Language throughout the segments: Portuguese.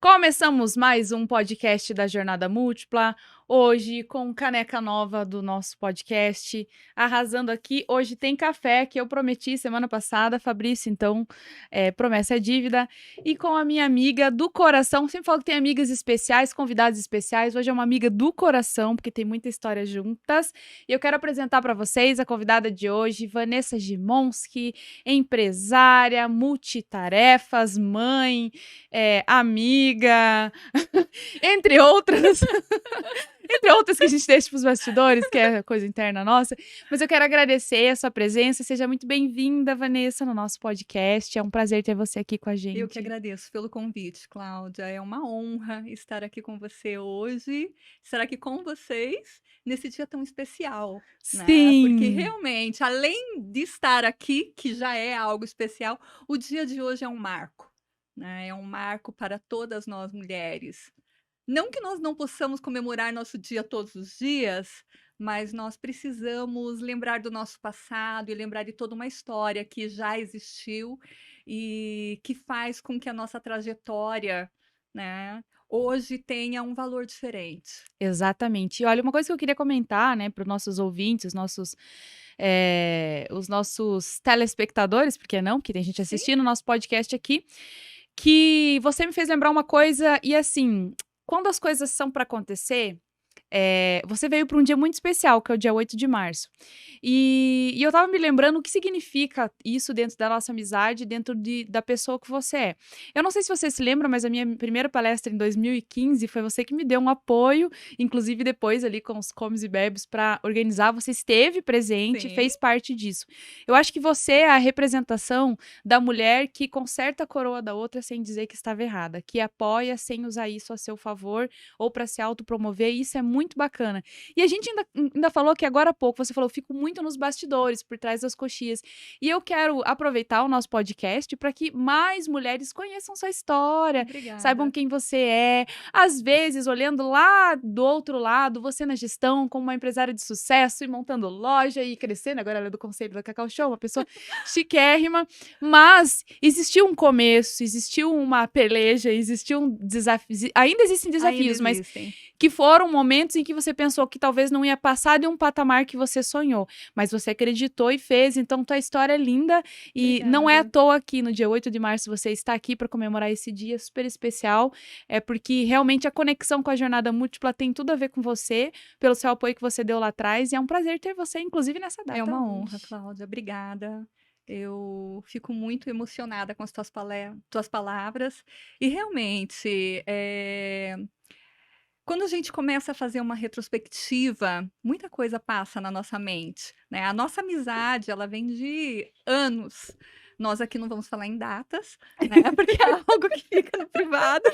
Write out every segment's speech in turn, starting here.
Começamos mais um podcast da Jornada Múltipla, hoje com caneca nova do nosso podcast, arrasando aqui. Hoje tem café, que eu prometi semana passada, Fabrício, então promessa é dívida. E com a minha amiga do coração, sempre falo que tem amigas especiais, convidados especiais, hoje é uma amiga do coração, porque tem muita história juntas. E eu quero apresentar para vocês a convidada de hoje, Vanessa Gimonski, empresária, multitarefas, mãe, amiga, entre outras, entre outras que a gente deixa para os bastidores, que é coisa interna nossa. Mas eu quero agradecer a sua presença. Seja muito bem-vinda, Vanessa, no nosso podcast. É um prazer ter você aqui com a gente. Eu que agradeço pelo convite, Cláudia. É uma honra estar aqui com você hoje, estar aqui com vocês nesse dia tão especial, né? Porque Sim! realmente, além de estar aqui, que já é algo especial, o dia de hoje é um marco, né? É um marco para todas nós mulheres. Não que nós não possamos comemorar nosso dia todos os dias, mas nós precisamos lembrar do nosso passado e lembrar de toda uma história que já existiu e que faz com que a nossa trajetória, né, hoje tenha um valor diferente. Exatamente. E olha, uma coisa que eu queria comentar, né, para os nossos ouvintes, os nossos telespectadores, por que não? Que tem gente Sim, assistindo o nosso podcast aqui, que você me fez lembrar uma coisa, e assim, quando as coisas são para acontecer, você veio para um dia muito especial, que é o dia 8 de março. E eu estava me lembrando o que significa isso dentro da nossa amizade, dentro da pessoa que você é. Eu não sei se você se lembra, mas a minha primeira palestra em 2015 foi você que me deu um apoio, inclusive depois ali com os comes e bebes para organizar, você esteve presente, sim, fez parte disso. Eu acho que você é a representação da mulher que conserta a coroa da outra sem dizer que estava errada, que apoia sem usar isso a seu favor ou para se autopromover, e isso é muito bacana. E a gente ainda falou que agora há pouco, você falou, fico muito nos bastidores, por trás das coxias. E eu quero aproveitar o nosso podcast para que mais mulheres conheçam sua história, saibam obrigada. quem você é. Às vezes, olhando lá do outro lado, você na gestão, como uma empresária de sucesso e montando loja e crescendo, agora ela é do conselho da Cacau Show, uma pessoa chiquérrima, mas existiu um começo, existiu uma peleja, existiu um desafio, ainda existem Ainda desafios, mas existem. que foram momentos em que você pensou que talvez não ia passar de um patamar que você sonhou, mas você acreditou e fez, então tua história é linda e não é à Obrigada. toa que no dia 8 de março você está aqui para comemorar esse dia super especial, é porque realmente a conexão com a Jornada Múltipla tem tudo a ver com você, pelo seu apoio que você deu lá atrás, e é um prazer ter você, inclusive, nessa É data uma honra, hoje. Cláudia, obrigada. Eu fico muito emocionada com as tuas palavras. E realmente, quando a gente começa a fazer uma retrospectiva, muita coisa passa na nossa mente, né? A nossa amizade, ela vem de anos. Nós aqui não vamos falar em datas, né? Porque é algo que fica no privado.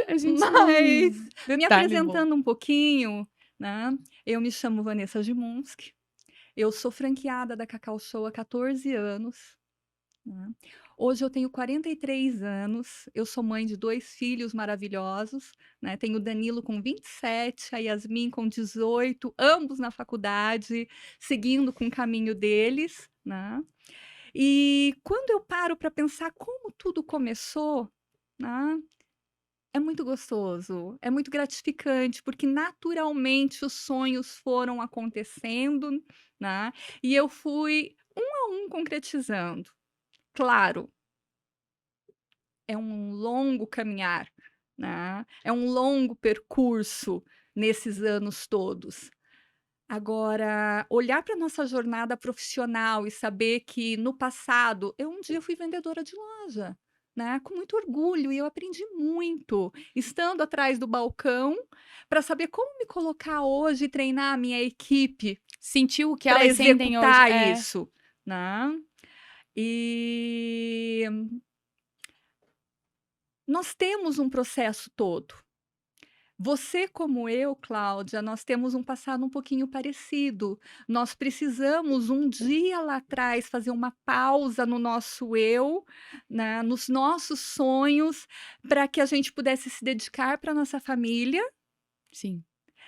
A gente Mas, não me detalhe bom. apresentando um pouquinho, né? Eu me chamo Vanessa Gimunski. Eu sou franqueada da Cacau Show há 14 anos, né. Hoje eu tenho 43 anos, eu sou mãe de 2 filhos maravilhosos, né, tenho o Danilo com 27, a Yasmin com 18, ambos na faculdade, seguindo com o caminho deles, né. E quando eu paro para pensar como tudo começou, né, é muito gostoso, é muito gratificante, porque naturalmente os sonhos foram acontecendo, né, e eu fui um a um concretizando. Claro, é um longo caminhar, né, é um longo percurso nesses anos todos. Agora, olhar para nossa jornada profissional e saber que no passado eu um dia fui vendedora de loja, né, com muito orgulho e eu aprendi muito, estando atrás do balcão, para saber como me colocar hoje e treinar a minha equipe Sentiu o que para elas sentem hoje? executar É. isso, né. E nós temos um processo todo. Você como eu, Cláudia, nós temos um passado um pouquinho parecido. Nós precisamos um dia lá atrás fazer uma pausa no nosso eu, né, nos nossos sonhos, para que a gente pudesse se dedicar para nossa família, Sim.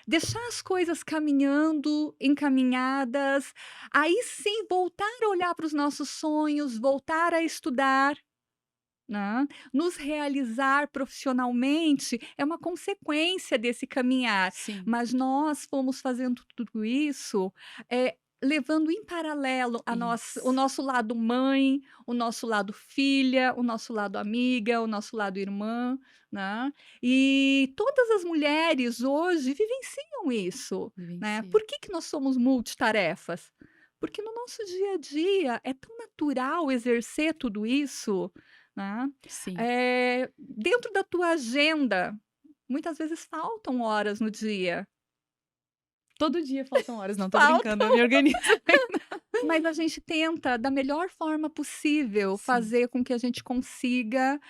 deixar as coisas caminhando, encaminhadas, aí sim voltar a olhar para os nossos sonhos, voltar a estudar. né? Nos realizar profissionalmente é uma consequência desse caminhar, Sim, mas nós fomos fazendo tudo isso, levando em paralelo o isso. nosso lado mãe, o nosso lado filha, o nosso lado amiga, o nosso lado irmã, né? E todas as mulheres hoje vivenciam isso, né? Vivencia. Por que que nós somos multitarefas? Porque no nosso dia a dia é tão natural exercer tudo isso, né? Sim. Dentro da tua agenda, muitas vezes faltam horas no dia. Todo dia faltam horas. Não, tô brincando, eu Faltam, me organizo. mas a gente tenta, da melhor forma possível, Sim, fazer com que a gente consiga,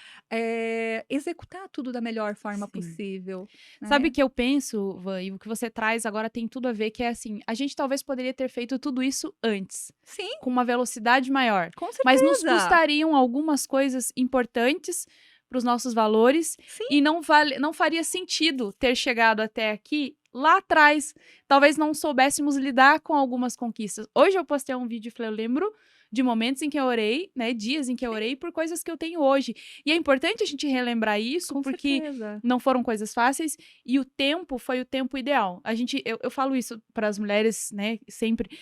executar tudo da melhor forma sim. possível, Sabe o né. que eu penso, Vã, e o que você traz agora tem tudo a ver, que é assim, a gente talvez poderia ter feito tudo isso antes, Sim, com uma velocidade maior, com mas nos certeza. custariam algumas coisas importantes para os nossos valores Sim, e não faria sentido ter chegado até aqui lá atrás. Talvez não soubéssemos lidar com algumas conquistas. Hoje eu postei um vídeo e falei, eu lembro de momentos em que eu orei, né, dias em que eu sim, orei por coisas que eu tenho hoje. E é importante a gente relembrar isso, com porque certeza. não foram coisas fáceis e o tempo foi o tempo ideal. Eu falo isso para as mulheres, né, sempre.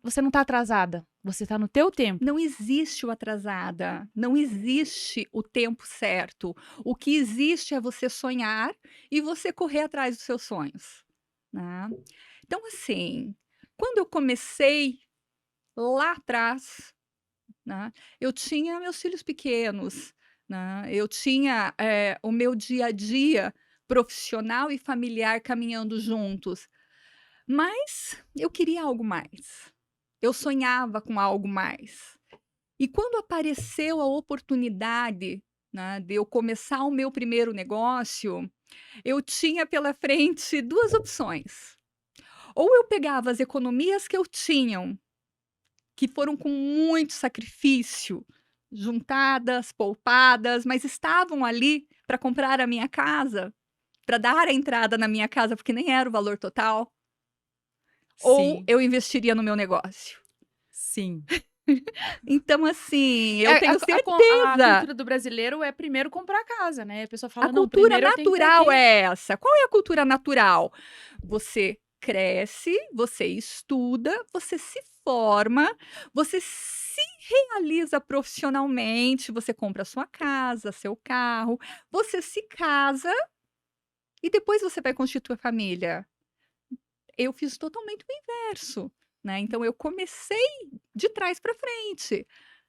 Você não tá atrasada, você tá no teu tempo. Não existe o atrasada, não existe o tempo certo. O que existe é você sonhar e você correr atrás dos seus sonhos, né. Então, assim, quando eu comecei lá atrás, né, eu tinha meus filhos pequenos, né, eu tinha, o meu dia a dia profissional e familiar caminhando juntos, mas eu queria algo mais. Eu sonhava com algo mais. E quando apareceu a oportunidade, né, de eu começar o meu primeiro negócio, eu tinha pela frente 2 opções. Ou eu pegava as economias que eu tinham, que foram com muito sacrifício, juntadas, poupadas, mas estavam ali para comprar a minha casa, para dar a entrada na minha casa, porque nem era o valor total, ou Sim, eu investiria no meu negócio. sim. Então, assim, eu É, tenho a certeza. cultura do brasileiro é primeiro comprar casa, né? A pessoa A fala: "Não, cultura primeiro eu tenho que ter natural aqui". é essa. Qual é a cultura natural? Você cresce, você estuda, você se forma, você se realiza profissionalmente, você compra sua casa, seu carro, você se casa e depois você vai constituir família. Eu fiz totalmente o inverso, né, então eu comecei de trás para frente.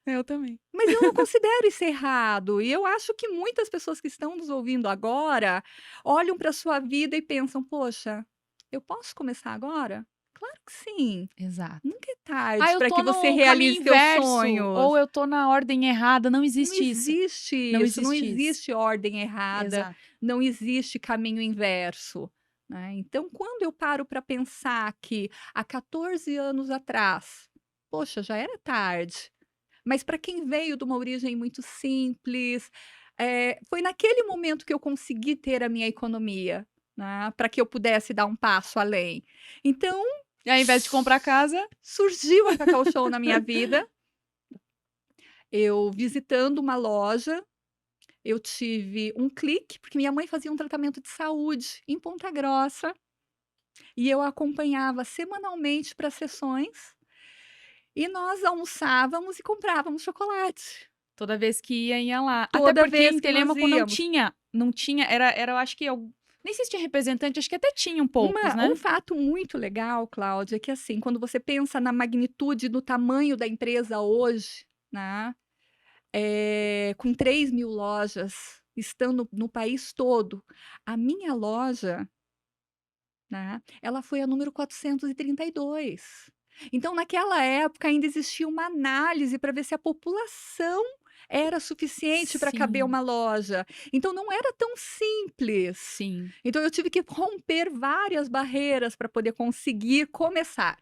Eu também. Mas eu não considero isso errado, e eu acho que muitas pessoas que estão nos ouvindo agora, olham para sua vida e pensam: "Poxa, eu posso começar agora?" Claro que sim, Exato. nunca é "Ah, tarde eu para que tô você no realize caminho seus inverso", sonhos. ou "Eu tô na ordem errada", não Não existe isso. existe Não isso, não existe isso. existe ordem errada, Exato. não existe caminho inverso, né. Então quando eu paro para pensar que há 14 anos atrás, poxa, já era tarde. Mas para quem veio de uma origem muito simples, foi naquele momento que eu consegui ter a minha economia, né, para que eu pudesse dar um passo além. Então, E ao invés de comprar casa surgiu a Cacau Show na minha vida, eu visitando uma loja, eu tive um clique, porque minha mãe fazia um tratamento de saúde em Ponta Grossa, e eu a acompanhava semanalmente para sessões, e nós almoçávamos e comprávamos chocolate, toda vez que ia lá. Até toda porque vez em que nós Telêmaco íamos. não tinha era eu acho que nem sei se tinha representante, acho que até tinham poucos, Um né. fato muito legal, Cláudia, é que assim, quando você pensa na magnitude do tamanho da empresa hoje, né, com 3.000 lojas, estando no país todo, a minha loja, né, ela foi a número 432. Então naquela época ainda existia uma análise para ver se a população era suficiente para caber Sim, uma loja. Então não era tão simples. sim, Então eu tive que romper várias barreiras para poder conseguir começar.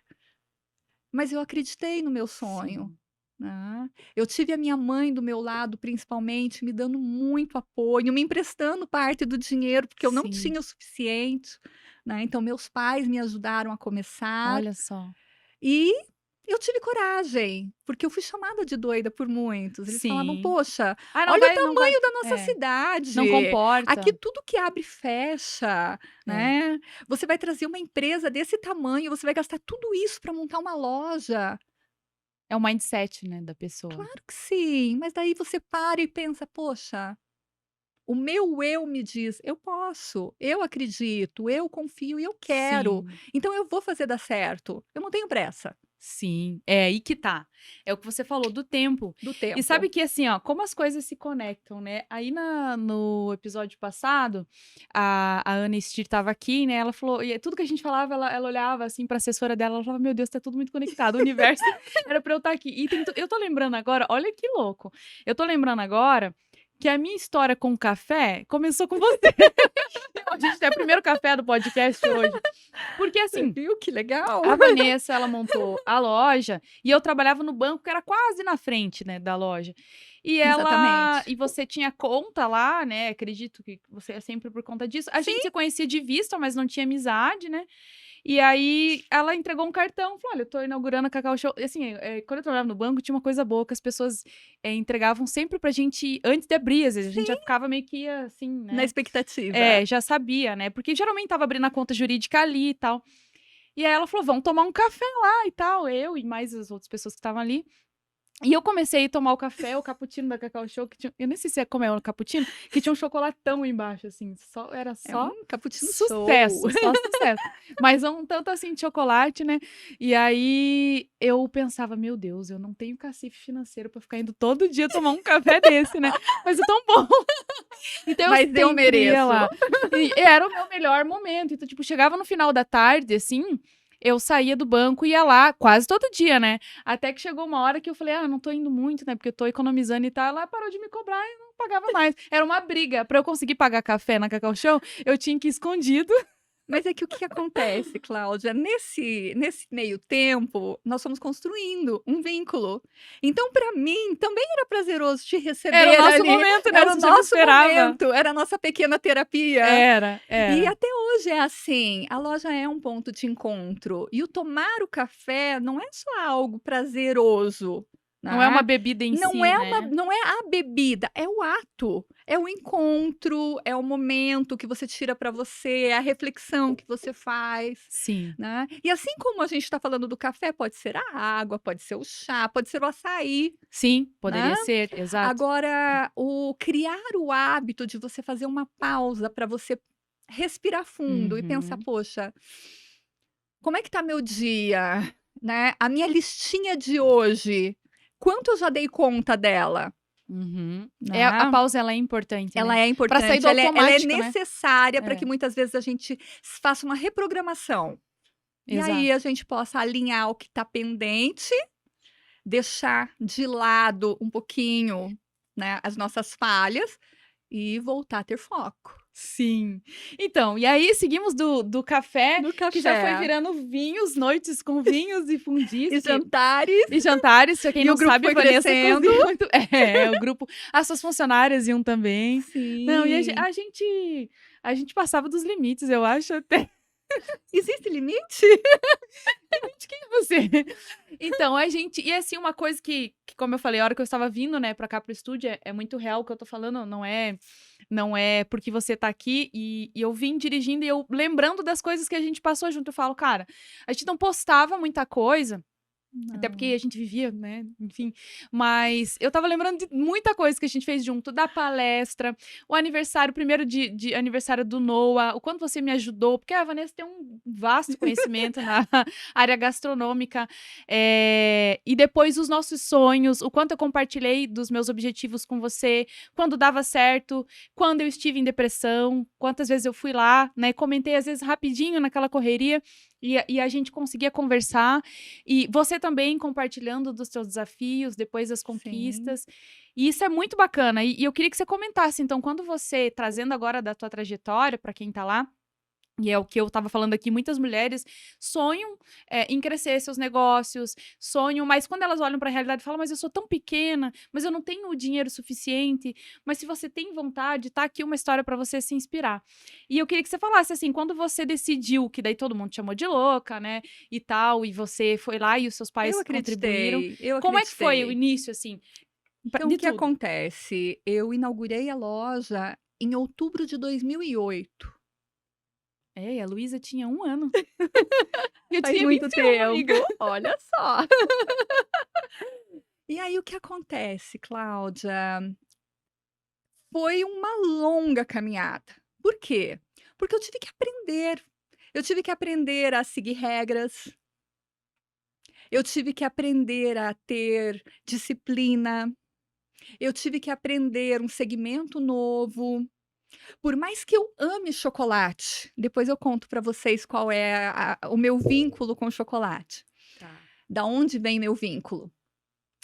Mas eu acreditei no meu sonho, sim, né. Eu tive a minha mãe do meu lado, principalmente, me dando muito apoio, me emprestando parte do dinheiro, porque eu não sim. tinha o suficiente, né, então meus pais me ajudaram a começar Olha só. e Eu tive coragem, porque eu fui chamada de doida por muitos. Eles falavam: Sim. "Poxa, Ah, olha o não vai tamanho da nossa é, cidade. não Aqui comporta. tudo que abre fecha, É. né. Você vai trazer uma empresa desse tamanho, você vai gastar tudo isso para montar uma loja". É o mindset, né, da pessoa. Claro que sim, mas daí você para e pensa: "Poxa, o meu eu me diz: "Eu posso, eu acredito, eu confio e eu quero, Sim. então eu vou fazer dar certo, eu não tenho pressa", Sim, é aí que tá. É o que você falou do tempo. do E sabe tempo. que assim, ó, como as coisas se conectam, né? Aí no episódio passado, a Ana Stier estava aqui, né? Ela falou, e tudo que a gente falava, ela olhava assim pra assessora dela, ela falava, meu Deus, tá tudo muito conectado, o universo era pra eu estar aqui. E eu tô lembrando agora, olha que louco. Eu tô lembrando agora que a minha história com o café começou com você. A gente tem o primeiro café do podcast hoje. Porque Você assim, viu que legal? a Vanessa, ela montou a loja e eu trabalhava no banco que era quase na frente, né, da loja. E Exatamente. você tinha conta lá, né, acredito que você é sempre por conta disso. A gente Sim, se conhecia de vista, mas não tinha amizade, né. E aí ela entregou um cartão, falou: "Olha, eu tô inaugurando a Cacau Show". E assim, quando eu trabalhava no banco tinha uma coisa boa que as pessoas, entregavam sempre pra gente antes de abrir, às vezes, a gente já sim, ficava meio que assim, na né. expectativa. É, já sabia, né, porque geralmente estava abrindo a conta jurídica ali e tal. E aí ela falou: "Vamos tomar um café lá e tal", eu e mais as outras pessoas que estavam ali. E eu comecei a tomar o café, o cappuccino da Cacau Show, que tinha eu nem sei se é como é o cappuccino, que tinha um chocolatão embaixo, assim, era É só um cappuccino show. sucesso, só sucesso. Mas um tanto assim de chocolate, né. E aí eu pensava: "Meu Deus, eu não tenho cacife financeiro pra ficar indo todo dia tomar um café desse, né, mas é tão bom". Então eu Mas eu sempre ia mereço. lá. E era o meu melhor momento. Então, tipo, chegava no final da tarde, assim, eu saía do banco e ia lá quase todo dia, né. Até que chegou uma hora que eu falei: "Ah, eu não tô indo muito, né, porque eu tô economizando e tal". Ela parou de me cobrar e não pagava mais. Era uma briga. Pra eu conseguir pagar café na Cacau Show, eu tinha que ir escondido. Mas é que o que acontece, Cláudia, nesse meio tempo, nós fomos construindo um vínculo. Então, para mim, também era prazeroso te Era o receber nosso ali, momento, né, era o você já me nosso esperava. momento, era a nossa pequena terapia. Era, E era. até hoje é assim, a loja é um ponto de encontro, e o tomar o café não é só algo prazeroso, Não é uma né. bebida em si, né. Não é a bebida, é o ato, é o encontro, é o momento que você tira para você, é a reflexão que você faz, Sim. né. E assim como a gente está falando do café, pode ser a água, pode ser o chá, pode ser o açaí, Sim, né. poderia ser, exato. Agora, o criar o hábito de você fazer uma pausa para você respirar fundo e pensar: Uhum, "Poxa, como é que tá meu dia?", né, a minha listinha de hoje, quanto eu já dei conta dela, uhum. É, a né. pausa ela é importante, Ela né, é pra sair importante, do ela é automático, né. necessária para que É, muitas vezes a gente faça uma reprogramação. E aí a exato. gente possa alinhar o que está pendente, deixar de lado um pouquinho, né, as nossas falhas e voltar a ter foco. Sim. Então, e aí seguimos do café, No que já foi café. virando vinhos, noites com vinhos e fondis E que jantares, e jantares, pra quem e o não grupo sabe, a foi Vanessa crescendo. cozinha muito o grupo as suas funcionárias iam também. Não, e Sim. a gente passava dos limites, eu acho até. Existe limite? Gente, quem é você? Então, a gente e assim, uma coisa que como eu falei, a hora que eu estava vindo, né, pra cá para o estúdio, é muito real o que eu tô falando, não é porque você tá aqui e eu vim dirigindo e eu lembrando das coisas que a gente passou junto, eu falo: "Cara, a gente não postava muita coisa, até porque Não. a gente vivia, né, enfim, mas eu estava lembrando de muita coisa que a gente fez junto, da palestra, o aniversário, primeiro de aniversário do Noah, o quanto você me ajudou, porque a Vanessa tem um vasto conhecimento na área gastronômica, e depois os nossos sonhos, o quanto eu compartilhei dos meus objetivos com você, quando dava certo, quando eu estive em depressão, quantas vezes eu fui lá, né, comentei às vezes rapidinho naquela correria, e a gente conseguia conversar, e você também compartilhando dos seus desafios, depois das Sim. conquistas. E isso é muito bacana. E eu queria que você comentasse, então, quando você, trazendo agora da tua trajetória, para quem tá lá, E é o que eu estava falando aqui, muitas mulheres sonham, em crescer seus negócios, sonham, mas quando elas olham para a realidade falam: "Mas eu sou tão pequena, mas eu não tenho o dinheiro suficiente". Mas se você tem vontade, tá aqui uma história para você se inspirar. E eu queria que você falasse, assim, quando você decidiu, que daí todo mundo te chamou de louca, né, e tal, e você foi lá e os seus Eu pais contribuíram. acreditei, eu Como é que foi o acreditei. início, assim, Então o de que tudo? acontece? Eu inaugurei a loja em outubro de 2008. É, e a Luísa tinha 1 ano. E eu Faz tinha muito 21, amiga. tempo, olha só. E aí o que acontece, Cláudia? Foi uma longa caminhada. Por quê? Porque eu tive que aprender. Eu tive que aprender a seguir regras, eu tive que aprender a ter disciplina, eu tive que aprender um segmento novo. Por mais que eu ame chocolate, depois eu conto para vocês qual é o meu vínculo com o chocolate, Tá. da onde vem meu vínculo.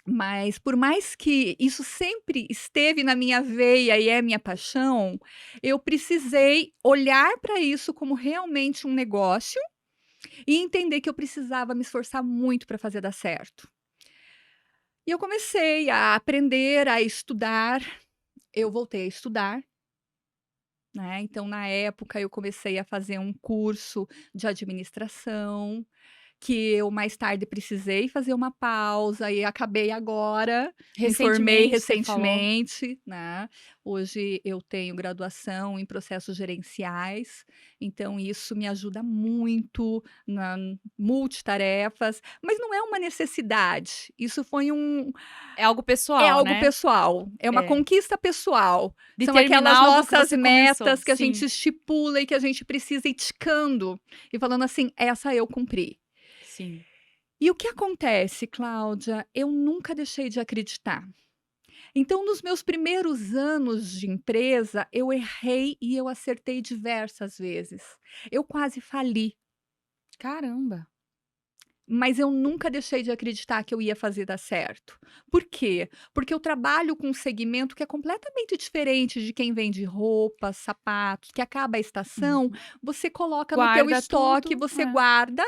Mas por mais que isso sempre esteve na minha veia e é minha paixão, eu precisei olhar para isso como realmente um negócio e entender que eu precisava me esforçar muito para fazer dar certo. E eu comecei a aprender, a estudar, eu voltei a estudar, né, então na época eu comecei a fazer um curso de administração, que eu mais tarde precisei fazer uma pausa e acabei agora, me formei Recentemente, você falou. recentemente, né. Hoje eu tenho graduação em processos gerenciais, então isso me ajuda muito na multitarefas, mas não é uma necessidade, isso foi É algo é pessoal, algo né? pessoal, é uma É. conquista pessoal. De São terminar aquelas algo que nossas você começou. metas que a gente Sim, estipula e que a gente precisa ir ticando e falando assim: "Essa eu cumpri". sim. E o que acontece, Cláudia, eu nunca deixei de acreditar. Então, nos meus primeiros anos de empresa, eu errei e eu acertei diversas vezes. Eu quase fali, Caramba. mas eu nunca deixei de acreditar que eu ia fazer dar certo. Por quê? Porque eu trabalho com um segmento que é completamente diferente de quem vende roupas, sapatos, que acaba a estação, Uhum. você coloca no teu Guarda estoque, tudo. você É. guarda,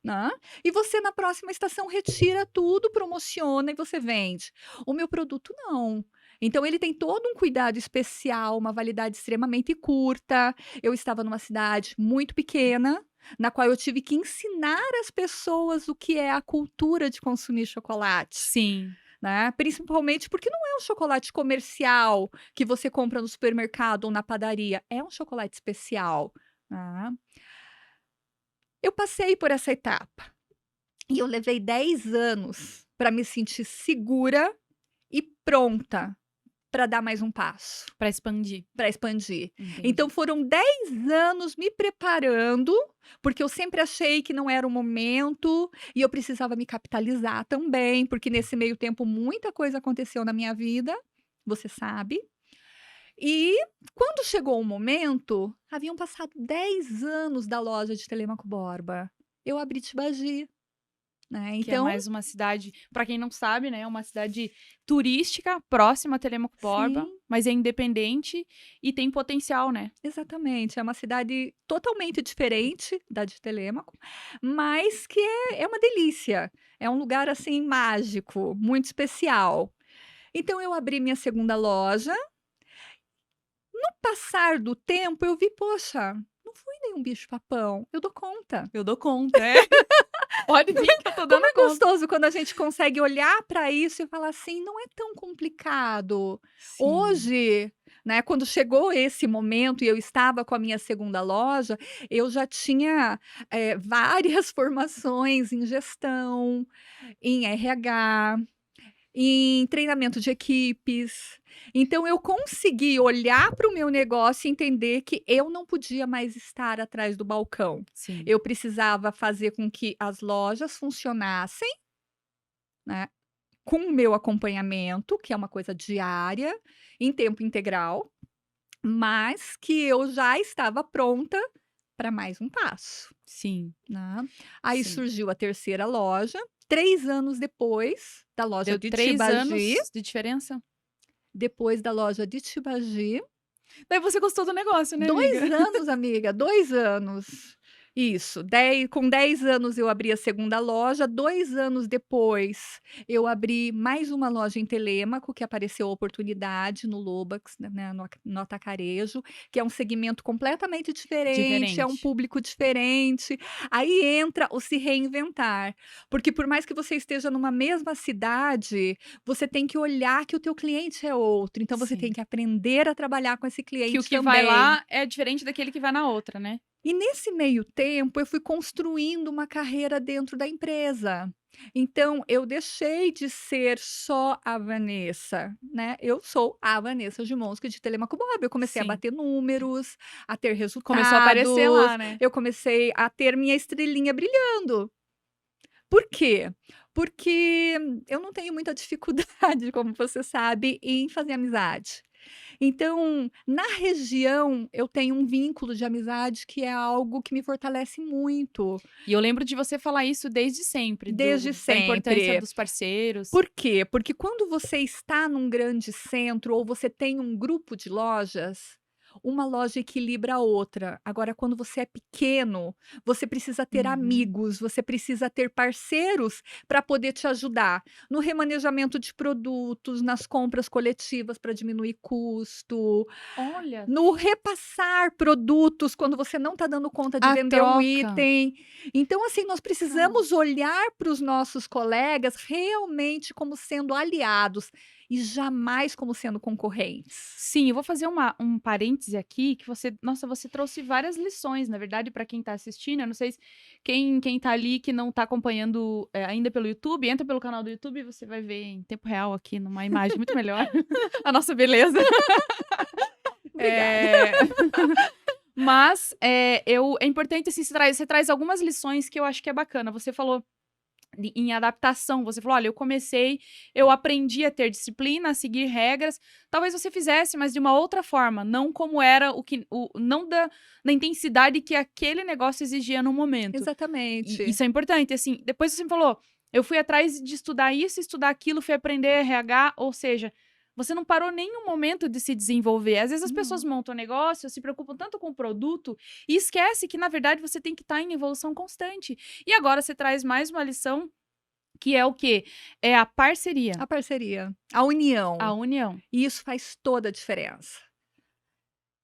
né, e você na próxima estação retira tudo, promociona e você vende. O meu produto não. Então ele tem todo um cuidado especial, uma validade extremamente curta. Eu estava numa cidade muito pequena, na qual eu tive que ensinar as pessoas o que é a cultura de consumir chocolate, Sim. né, principalmente porque não é um chocolate comercial que você compra no supermercado ou na padaria, é um chocolate especial, né. Eu passei por essa etapa e eu levei 10 anos para me sentir segura e pronta para dar mais um passo. Pra expandir. Para expandir. Então Entendi. foram 10 anos me preparando, porque eu sempre achei que não era o momento, e eu precisava me capitalizar também, porque nesse meio tempo muita coisa aconteceu na minha vida, você sabe. E quando chegou o momento, haviam passado 10 anos da loja de Telêmaco Borba. Eu abri Tibagi, né, Que é então mais uma cidade, pra quem não sabe, né, é uma cidade turística, próxima a Telêmaco Borba, sim. mas é independente e tem potencial, né? Exatamente, é uma cidade totalmente diferente da de Telêmaco, mas que é uma delícia, é um lugar, assim, mágico, muito especial. Então eu abri minha segunda loja, no passar do tempo eu vi: "Poxa, não fui nenhum bicho-papão, eu dou conta". Eu dou conta, é. Pode vir que eu tô Como dando é conta. gostoso quando a gente consegue olhar para isso e falar assim: "Não é tão complicado". Sim. Hoje, né, quando chegou esse momento e eu estava com a minha segunda loja, eu já tinha, várias formações em gestão, em RH, em treinamento de equipes. Então eu consegui olhar para o meu negócio e entender que eu não podia mais estar atrás do balcão. Sim. Eu precisava fazer com que as lojas funcionassem, né, com o meu acompanhamento, que é uma coisa diária, em tempo integral, mas que eu já estava pronta para mais um passo, Sim. né. Aí Sim. surgiu a terceira loja, 3 anos depois da loja Deu de 3 Tibagi. anos de diferença? Depois da loja de Tibagi, Daí você gostou do negócio, né, 2 amiga? anos, amiga, 2 anos. Isso, com 10 anos eu abri a segunda loja, 2 anos depois eu abri mais uma loja em Telêmaco, que apareceu a oportunidade no Lobax, né, no atacarejo, que é um segmento completamente diferente, é um Diferente. público diferente. Aí entra o se reinventar, porque por mais que você esteja numa mesma cidade, você tem que olhar que o teu cliente é outro, então você tem Sim. que aprender a trabalhar com esse Que o cliente que vai também. lá é diferente daquele que vai na outra, né? E nesse meio tempo, eu fui construindo uma carreira dentro da empresa. Então, eu deixei de ser só a Vanessa, né? Eu sou a Vanessa Gimonski de Telemaco Bob. Eu comecei a Sim. bater números, a ter Começou a aparecer resultados, lá, né? eu comecei a ter minha estrelinha brilhando. Por quê? Porque eu não tenho muita dificuldade, como você sabe, em fazer amizade. Então, na região, eu tenho um vínculo de amizade que é algo que me fortalece muito, E eu lembro de você falar isso desde sempre, desde da importância sempre. dos parceiros. Por quê? Porque quando você está num grande centro ou você tem um grupo de lojas, uma loja equilibra a outra. Agora, quando você é pequeno, você precisa ter Uhum. amigos, você precisa ter parceiros para poder te ajudar no remanejamento de produtos, nas compras coletivas para diminuir custo, Olha, no repassar produtos quando você não está dando conta de a vender um troca. item. Então, assim, nós Cara. precisamos olhar para os nossos colegas realmente como sendo aliados e jamais como sendo concorrentes. Sim, eu vou fazer um parêntese aqui que você, nossa, você trouxe várias lições, na verdade, para quem tá assistindo. Eu não sei se quem tá ali que não tá acompanhando ainda pelo YouTube, entra pelo canal do YouTube, você vai ver em tempo real aqui numa imagem muito melhor a nossa beleza. Obrigada. É, mas é importante assim, você traz algumas lições que eu acho que é bacana. Você falou em adaptação, você falou: "Olha, eu aprendi a ter disciplina, a seguir regras". Talvez você fizesse, mas de uma outra forma, não como era não da intensidade que aquele negócio exigia no momento. E Exatamente. isso é importante, assim, depois você me falou: "Eu fui atrás de estudar isso, estudar aquilo, fui aprender RH", ou seja, você não parou nem um momento de se desenvolver. Às vezes as pessoas Não. montam negócio, se preocupam tanto com o produto e esquece que, na verdade, você tem que estar em evolução constante. E agora você traz mais uma lição, que é o quê? É a parceria, A parceria, a a união, união. e isso faz toda a diferença.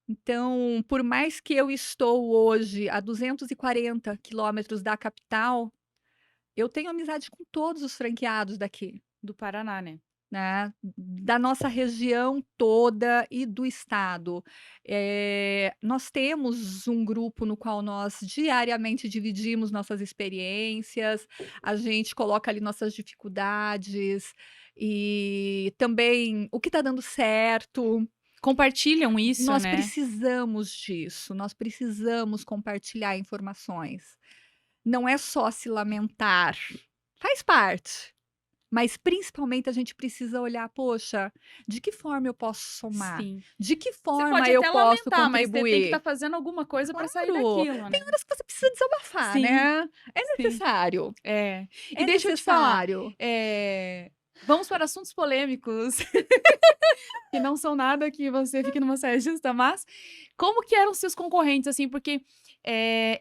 Então, por mais que eu estou hoje a 240 quilômetros da capital, eu tenho amizade com todos os franqueados daqui, Do Paraná, né? né, da nossa região toda e do estado. Nós temos um grupo no qual nós diariamente dividimos nossas experiências, a gente coloca ali nossas dificuldades e também o que está dando certo. Compartilham isso, Nós né? precisamos disso, nós precisamos compartilhar informações. Não é só se lamentar, faz parte, mas principalmente a gente precisa olhar: "Poxa, de que forma eu posso somar? Sim. De que Você forma pode eu até posso lamentar, mas você tem que estar contribuir?". fazendo alguma coisa para sair Claro, daquilo, tem né? horas que você precisa desabafar, Sim, né. É sim. necessário, É. E é deixa eu te falar, necessário. vamos para assuntos polêmicos, que não são nada que você fique numa saia justa, mas como que eram seus concorrentes, assim? Porque,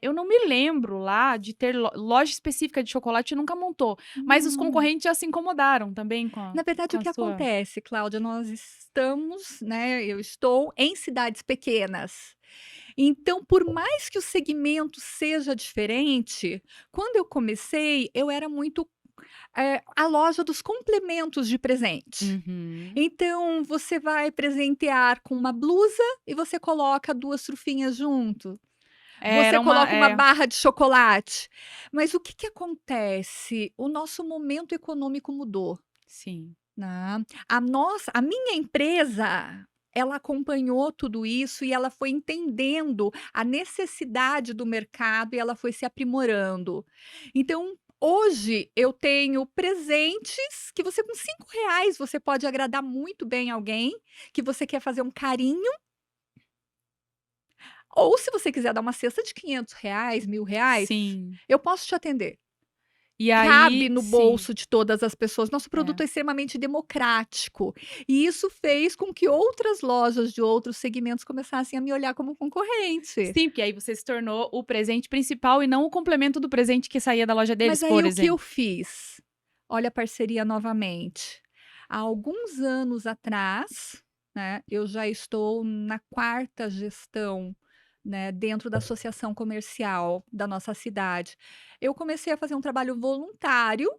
eu não me lembro lá de ter loja específica de chocolate, nunca montou, mas os Hum. concorrentes já se incomodaram também Na com verdade, o a que sua. acontece, Cláudia, nós estamos, né, eu estou em cidades pequenas. Então, por mais que o segmento seja diferente, quando eu comecei, eu era muito, a loja dos complementos de presente. Uhum. Então, você vai presentear com uma blusa e você coloca 2 trufinhas junto. Você Era uma coloca uma barra de chocolate. Mas o que que acontece? O nosso momento econômico mudou. sim. Né. A minha empresa, ela acompanhou tudo isso e ela foi entendendo a necessidade do mercado e ela foi se aprimorando. Então, hoje eu tenho presentes que você com R$ 5 você pode agradar muito bem alguém, que você quer fazer um carinho, ou se você quiser dar uma cesta de R$ 500, R$ 1.000, Sim. eu posso te atender. E cabe aí no sim, bolso de todas as pessoas. Nosso produto é. é extremamente democrático. E isso fez com que outras lojas de outros segmentos começassem a me olhar como concorrente. Sim, porque aí você se tornou o presente principal e não o complemento do presente que saía da loja deles, Mas aí por o que eu exemplo. fiz? Olha a parceria novamente. Há alguns anos atrás, né, eu já estou na 4ª gestão, né, dentro da associação comercial da nossa cidade. Eu comecei a fazer um trabalho voluntário,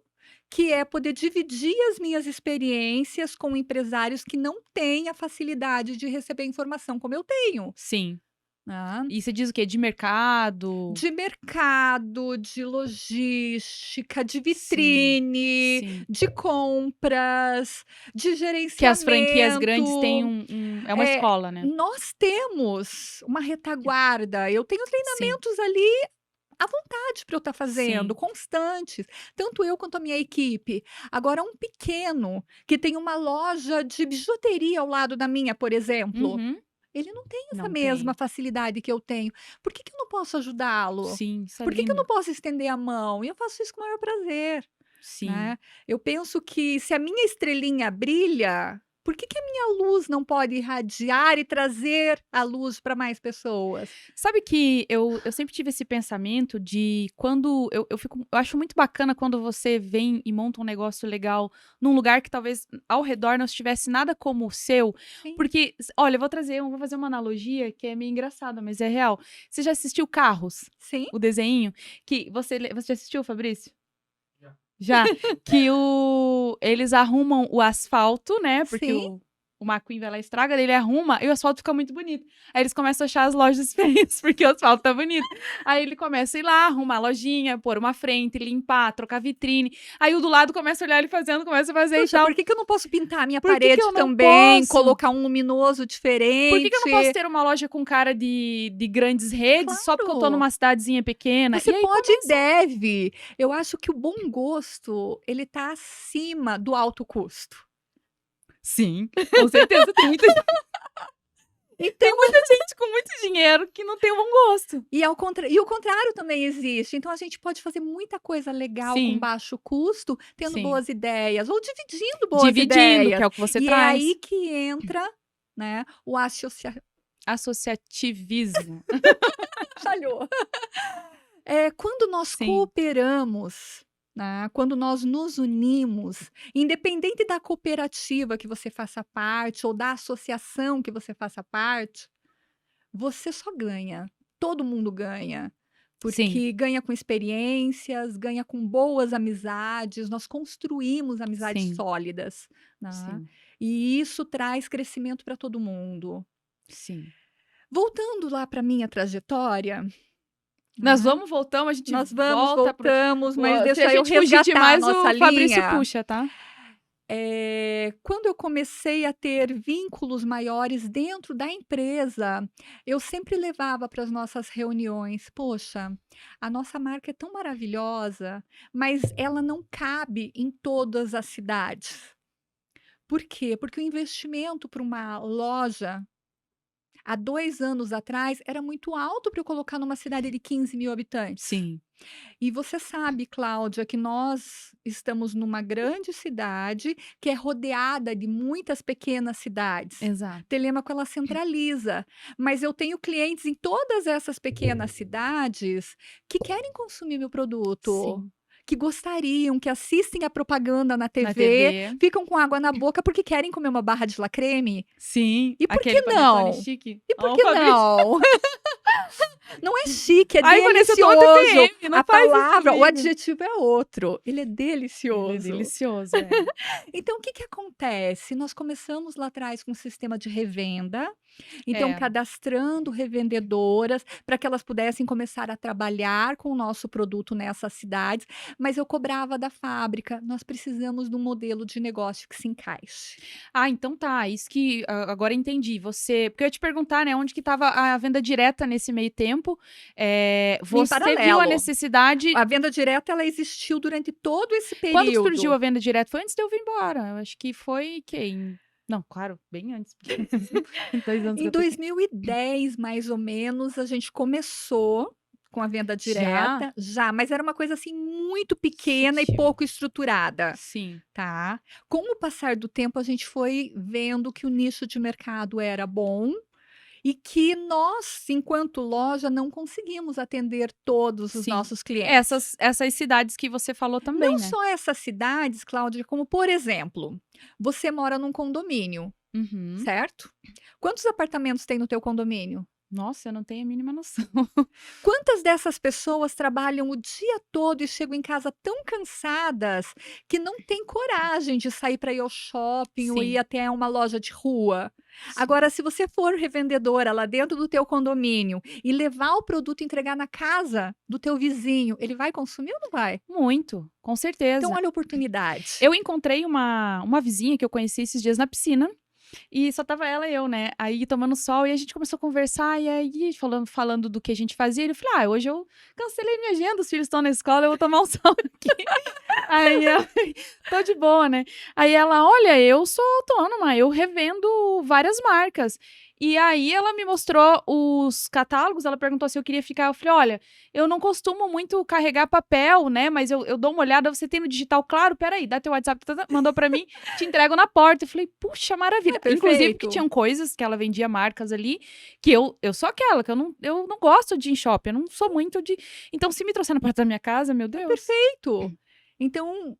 que é poder dividir as minhas experiências com empresários que não têm a facilidade de receber informação como eu tenho, Sim. né. E você diz o quê? De mercado? De mercado, de logística, de Sim, vitrine, sim. de compras, de Que as franquias grandes têm gerenciamento. é uma escola, né. Nós temos uma retaguarda, eu tenho Sim, treinamentos ali à vontade para eu estar fazendo, sim. constantes, tanto eu quanto a minha equipe. Agora um pequeno, que tem uma loja de bijuteria ao lado da minha, por exemplo, Uhum. ele não tem essa Não mesma tem. facilidade que eu tenho. Por que que eu não posso ajudá-lo? Sim, isso é Por que que eu não lindo. posso estender a mão? E eu faço isso com o maior prazer, Sim. né. Eu penso que se a minha estrelinha brilha, por que que a minha luz não pode irradiar e trazer a luz para mais pessoas? Sabe que eu sempre tive esse pensamento de quando eu acho muito bacana quando você vem e monta um negócio legal num lugar que talvez ao redor não estivesse nada como o seu, Sim, porque olha, eu vou fazer uma analogia que é meio engraçada, mas é real. Você já assistiu Carros? sim, O desenho? Que você já assistiu, Fabrício? Já, que eles arrumam o asfalto, né, porque sim. o McQueen vai lá e estraga, daí ele arruma e o asfalto fica muito bonito. Aí eles começam a achar as lojas feias, porque o asfalto tá bonito. Aí ele começa a ir lá, arrumar a lojinha, pôr uma frente, limpar, trocar vitrine. Aí o do lado começa a olhar ele fazendo, começa a fazer e Puxa, tal. por que que eu não posso pintar a minha Por que que parede eu não também, posso? colocar um luminoso Por que que eu não posso diferente? ter uma loja com cara de grandes redes só porque eu tô Claro. numa cidadezinha pequena? Você E aí pode e começa. deve. Eu acho que o bom gosto, ele tá acima do alto custo. Sim, com certeza tem muita Então gente com muito dinheiro que não tem um bom gosto. e o contrário também existe. Então a gente pode fazer muita coisa legal com Sim, baixo custo, tendo sim. boas ideias ou dividindo boas Dividindo, que ideias. é o que você E é aí traz. que entra, né, o Associativismo. falhou. Quando nós Sim, cooperamos, né, quando nós nos unimos, independente da cooperativa que você faça parte ou da associação que você faça parte, você só ganha. Todo mundo ganha. sim, Porque ganha com experiências, ganha com boas amizades, nós construímos amizades sim, sólidas, né? sim, E isso traz crescimento para todo mundo. sim. Voltando lá para minha trajetória, Nós né? vamos, voltamos, a gente Nós vamos, volta pro voltamos, mas se a deixa eu gente fugir resgatar a demais, nossa o Fabrício linha. puxa, tá. Quando eu comecei a ter vínculos maiores dentro da empresa, eu sempre levava para as nossas reuniões: "Poxa, a nossa marca é tão maravilhosa, mas ela não cabe em todas as cidades". Por quê? Porque o investimento para uma loja, há 2 anos atrás, era muito alto para eu colocar numa cidade de 15.000 habitantes. Sim, E você sabe, Cláudia, que nós estamos numa grande cidade que é rodeada de muitas pequenas cidades. exato. Telêmaco ela centraliza, mas eu tenho clientes em todas essas pequenas cidades que querem consumir meu produto, Sim, que gostariam, que assistem a propaganda na na TV, TV. ficam com água na boca porque querem comer uma barra de lacreme. Sim, E por que aquele panetone não? chique. E por Ó o que Fabrício. não? Não é chique, é Ai, Vanessa, eu tô uma delicioso. TPM, não A faz isso palavra, o comigo. adjetivo é outro, ele é Ele é delicioso. delicioso, é. Então o que que acontece? Nós começamos lá atrás com um sistema de revenda, então É. cadastrando revendedoras para que elas pudessem começar a trabalhar com o nosso produto nessas cidades, mas eu cobrava da fábrica, nós precisamos de um modelo de negócio que se encaixe. Ah, então tá, isso que agora entendi. Porque eu ia te perguntar, né, onde que estava a venda direta nesse meio tempo. Em Você viu a paralelo, necessidade. a venda direta ela existiu durante todo esse Quando que surgiu período. a venda direta? Foi antes de eu vir embora. Eu acho que foi que não, claro, bem antes, porque 2 anos que Em eu tô aqui. 2010, mais ou menos, a gente começou com a venda Já? direta, já, mas era uma coisa, assim, muito pequena e Sutil. pouco estruturada, Sim. tá. Com o passar do tempo, a gente foi vendo que o nicho de mercado era bom e que nós, enquanto loja, não conseguimos atender todos os Sim. nossos clientes. Essas cidades que você falou também, Não né? só essas cidades, Cláudia, como, por exemplo, você mora num condomínio, Uhum. certo? Quantos apartamentos tem no teu condomínio? Nossa, eu não tenho a mínima noção. Quantas dessas pessoas trabalham o dia todo e chegam em casa tão cansadas que não têm coragem de sair para ir ao shopping ou ir Sim, até uma loja de rua? sim. Agora, se você for revendedora lá dentro do teu condomínio e levar o produto e entregar na casa do teu vizinho, ele vai consumir ou não vai? Muito, com Então, certeza. olha a oportunidade. Eu encontrei uma vizinha que eu conheci esses dias na piscina, e só estava ela e eu, né, aí tomando sol, e a gente começou a conversar, e aí falando do que a gente fazia, e eu falei: "Ah, hoje eu cancelei minha agenda, os filhos estão na escola, eu vou tomar um sol aqui". Aí eu tô de boa, né. Aí ela: "Olha, eu sou autônoma, eu revendo várias marcas". E aí ela me mostrou os catálogos, ela perguntou se eu queria ficar, eu falei: "Olha, eu não costumo muito carregar papel, né, mas eu dou uma olhada, você tem no digital? Claro, espera aí, dá teu WhatsApp, mandou pra mim, te entrego na porta". Eu falei: "Puxa, Não maravilha". é Inclusive que perfeito? tinham coisas que ela vendia marcas ali, que eu sou aquela, que eu não gosto de ir em shopping, eu não sou muito de então se me trouxer na porta da minha casa, meu É Deus. perfeito. Então,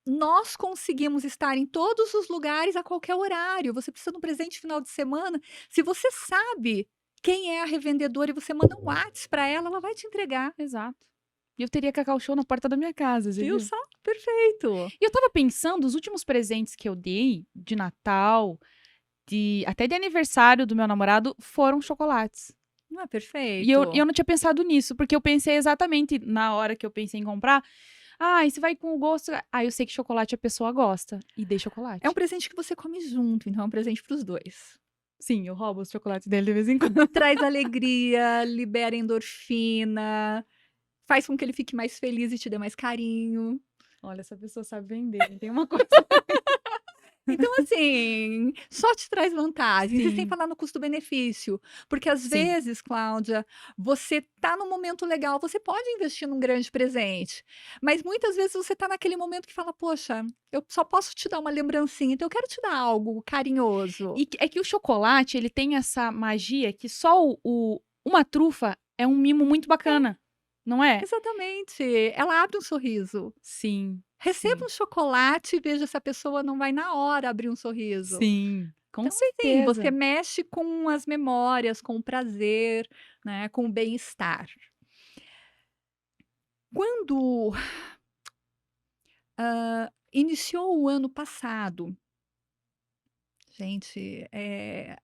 nós conseguimos estar em todos os lugares a qualquer horário. Você precisa de um presente final de semana, se você sabe quem é a revendedora e você manda um WhatsApp para ela, ela vai te entregar. Exato. E eu teria Cacau Show na porta da minha casa, você Viu viu? só? Perfeito. E eu estava pensando, os últimos presentes que eu dei, de Natal, até de aniversário do meu namorado, foram chocolates. Não é E eu perfeito? não tinha pensado nisso, porque eu pensei exatamente na hora que eu pensei em comprar, e você vai com o gosto, eu sei que chocolate a pessoa gosta, e dei É um chocolate. presente que você come junto, então é um presente para os 2. Sim, eu roubo os chocolates dele de vez em quando. Traz alegria, libera endorfina, faz com que ele fique mais feliz e te dê mais carinho. Olha, essa pessoa sabe vender, tem uma coisa. Então, assim, só te traz vantagens, e sem Sim, falar no custo-benefício, porque às sim, vezes, Cláudia, você tá num momento legal, você pode investir num grande presente, mas muitas vezes você tá naquele momento que fala: "Poxa, eu só posso te dar uma lembrancinha, então eu quero te dar algo carinhoso". é que o chocolate, ele tem essa magia que só uma trufa é um mimo muito bacana, não é? Exatamente, ela abre um sorriso. Sim, Receba sim, um chocolate e veja se a pessoa não vai na hora abrir um sorriso. sim, com Então, assim, você certeza. mexe com as memórias, com o prazer, né, com o bem-estar. Quando, iniciou o ano passado, gente,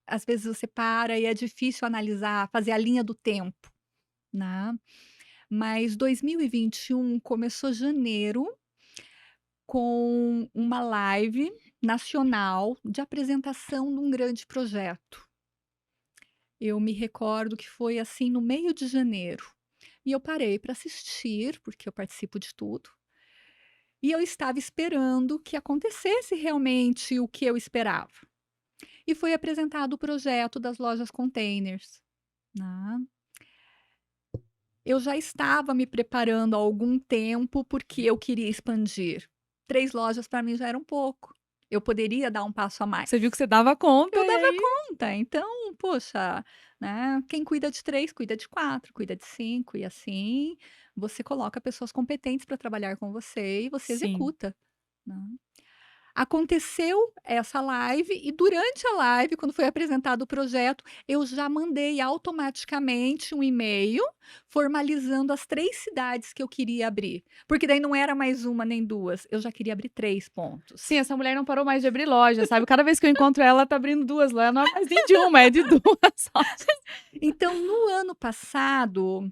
às vezes você para e é difícil analisar, fazer a linha do tempo, né, mas 2021 começou janeiro com uma live nacional de apresentação de um grande projeto. Eu me recordo que foi, assim, no meio de janeiro, e eu parei para assistir, porque eu participo de tudo, e eu estava esperando que acontecesse realmente o que eu esperava. E foi apresentado o projeto das lojas containers, né. Eu já estava me preparando há algum tempo, porque eu queria expandir. 3 lojas para mim já era um pouco. Eu poderia dar um passo a Você viu que mais. você dava conta, Eu e dava aí conta, então, poxa, né, quem cuida de 3 cuida de 4 cuida de 5 e assim você coloca pessoas competentes para trabalhar com você e você sim. executa, né. Aconteceu essa live e durante a live, quando foi apresentado o projeto, eu já mandei automaticamente um e-mail formalizando as 3 cidades que eu queria abrir, porque daí não era mais uma nem 2, eu já queria abrir 3 Sim, pontos. essa mulher não parou mais de abrir loja, sabe, cada vez que eu encontro ela, ela tá abrindo 2 lojas, não é mais nem de uma, é de 2 lojas. Então no ano passado,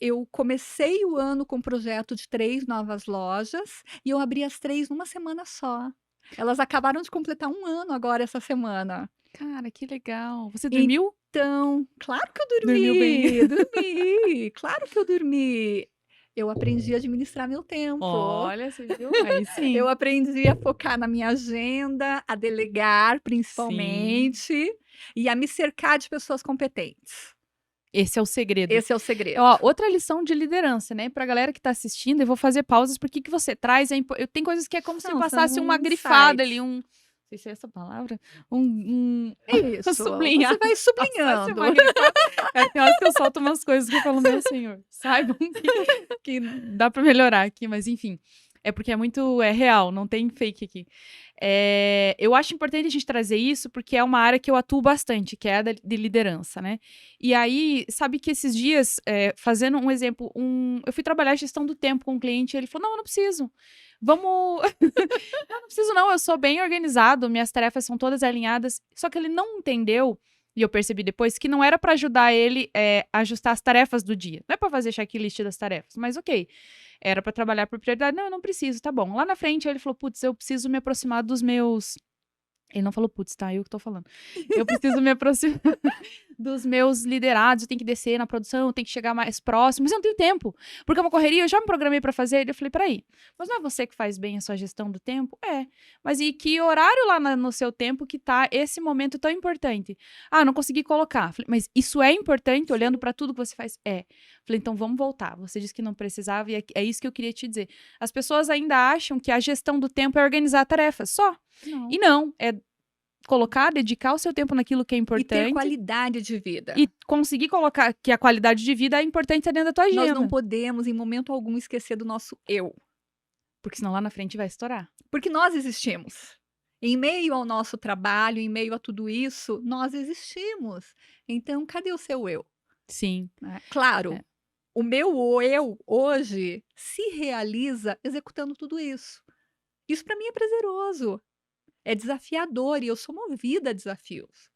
eu comecei o ano com um projeto de 3 novas lojas e eu abri as 3 numa semana só. Elas acabaram de completar um ano agora essa semana. Cara, que legal. Você dormiu? Então, claro que eu Dormiu bem. dormi, claro que eu dormi. Eu aprendi a administrar meu tempo, Olha, você viu? Aí eu sim. aprendi a focar na minha agenda, a delegar Sim, principalmente, e a me cercar de pessoas competentes. Esse é o segredo. Esse é o segredo. Ó, outra lição de liderança, né? Pra galera que tá assistindo, eu vou fazer pausas porque que você traz. Tem coisas que é como se Não, passasse são uma grifada insights. ali, não sei se é essa palavra, um Isso, sublinhar. você vai Passasse sublinhando. uma grifada. Tem horas que eu solto umas coisas que eu falo, meu senhor, saibam que dá pra melhorar aqui, mas enfim. É porque é muito real, não tem fake aqui. Eu acho importante a gente trazer isso porque é uma área que eu atuo bastante, que é a de liderança, né? E aí, sabe que esses dias, fazendo um exemplo, eu fui trabalhar a gestão do tempo com um cliente, e ele falou, não, eu não preciso. Vamos. Não preciso, não, eu sou bem organizado, minhas tarefas são todas alinhadas. Só que ele não entendeu, e eu percebi depois, que não era para ajudar ele a ajustar as tarefas do dia. Não é para fazer checklist das tarefas, mas ok. Era para trabalhar por prioridade. Não, eu não preciso, tá bom. Lá na frente ele falou, putz, eu preciso me aproximar dos meus. Ele não falou putz, tá? Eu que tô falando. Eu preciso me aproximar dos meus liderados, eu tenho que descer na produção, eu tenho que chegar mais próximo, mas eu não tenho tempo, porque é uma correria, eu já me programei pra fazer. Eu falei, peraí, mas não é você que faz bem a sua gestão do tempo? É, mas e que horário lá no seu tempo que tá esse momento tão importante? Ah, não consegui colocar. Falei, mas isso é importante, olhando pra tudo que você faz? É. Falei, então vamos voltar. Você disse que não precisava e é isso que eu queria te dizer. As pessoas ainda acham que a gestão do tempo é organizar tarefas, só. Não. E não, é colocar, dedicar o seu tempo naquilo que é E ter importante qualidade de vida. e conseguir colocar que a qualidade de vida é importante tá dentro da tua Nós agenda. não podemos, em momento algum, esquecer do nosso eu. Porque senão lá na frente vai estourar. Porque nós existimos. Em meio ao nosso trabalho, em meio a tudo isso, nós existimos. Então, cadê o seu eu? Sim. Né? Claro, É. o meu eu hoje se realiza executando tudo isso. Isso para mim é prazeroso, é desafiador e eu sou movida a desafios.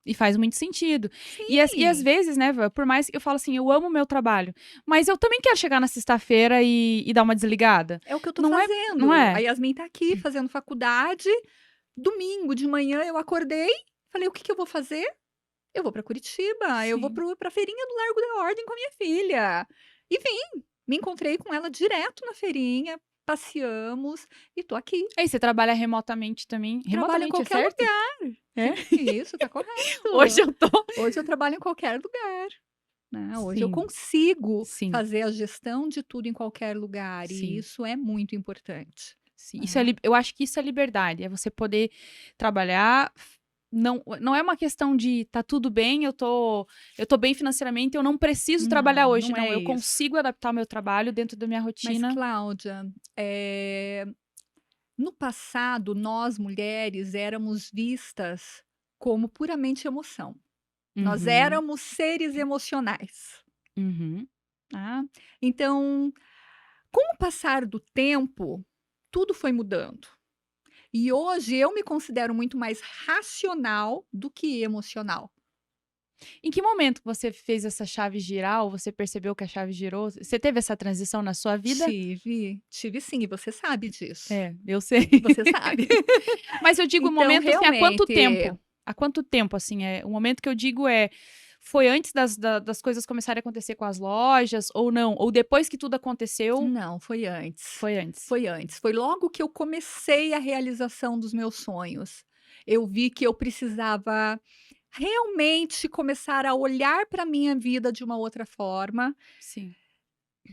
E faz muito sentido. E às Sim, vezes, né, por mais que eu falo assim, eu amo o meu trabalho, mas eu também quero chegar na sexta-feira e dar uma desligada. é o que eu tô Não é, não fazendo. A é? Yasmin tá aqui fazendo faculdade. Domingo de manhã eu acordei, falei: "O que que eu vou fazer? Eu vou para Curitiba, eu vou Sim. para a feirinha do Largo da Ordem com a minha filha". E vim, me encontrei com ela direto na feirinha, passeamos e tô aqui. Aí você trabalha remotamente também. Trabalho em Remotamente, é qualquer certo? lugar. É? Isso, tá correto. Hoje eu tô. Hoje eu trabalho em qualquer lugar, né, hoje eu Sim, consigo sim, fazer a gestão de tudo em qualquer lugar e sim. isso é muito importante, Sim, né. eu acho que isso é liberdade, é você poder trabalhar, não é uma questão de tá tudo bem, eu tô bem financeiramente, eu não preciso trabalhar Não, hoje, não não, é eu isso. consigo adaptar o meu trabalho dentro da minha Mas rotina. Cláudia, no passado nós mulheres éramos vistas como puramente emoção. Nós Uhum, éramos seres emocionais, uhum. tá. Então, com o passar do tempo, tudo foi mudando. E hoje eu me considero muito mais racional do que emocional. Em que momento você fez essa chave girar ou você percebeu que a chave girou? Você teve essa transição na sua vida? Tive sim, e você sabe disso. É, eu sei. Você sabe. Mas eu digo o Então momento, assim, há quanto realmente tempo? Há quanto tempo, assim, o momento que eu digo foi antes das coisas começarem a acontecer com as lojas ou não? Ou depois que tudo aconteceu, não, foi antes. foi antes? Foi antes. Foi logo que eu comecei a realização dos meus sonhos. Eu vi que eu precisava realmente começar a olhar para a minha vida de uma outra forma. Sim,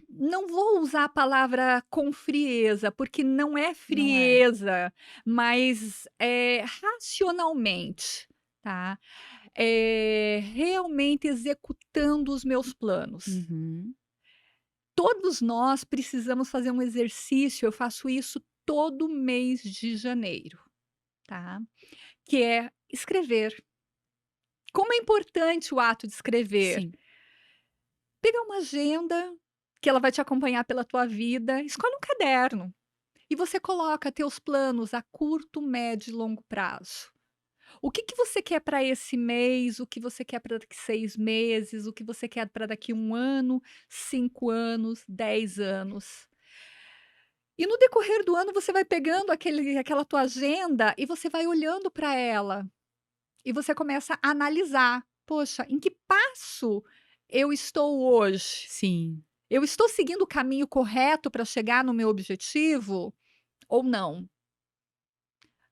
Não vou usar a palavra com frieza, porque não é não é. frieza, mas, racionalmente, tá. Realmente executando os meus planos. Uhum, Todos nós precisamos fazer um exercício, eu faço isso todo mês de janeiro, tá, que é escrever. Como é importante o ato de escrever. sim. Pegar uma agenda, que ela vai te acompanhar pela tua vida, escolhe um caderno e você coloca teus planos a curto, médio e longo prazo. O que que você quer para esse mês, o que você quer para daqui 6 meses, o que você quer para daqui 1 ano, 5 anos, 10 anos. E no decorrer do ano você vai pegando aquela tua agenda e você vai olhando para ela, e você começa a analisar: "Poxa, em que passo eu estou hoje? Sim. Eu estou seguindo o caminho correto para chegar no meu objetivo ou não?".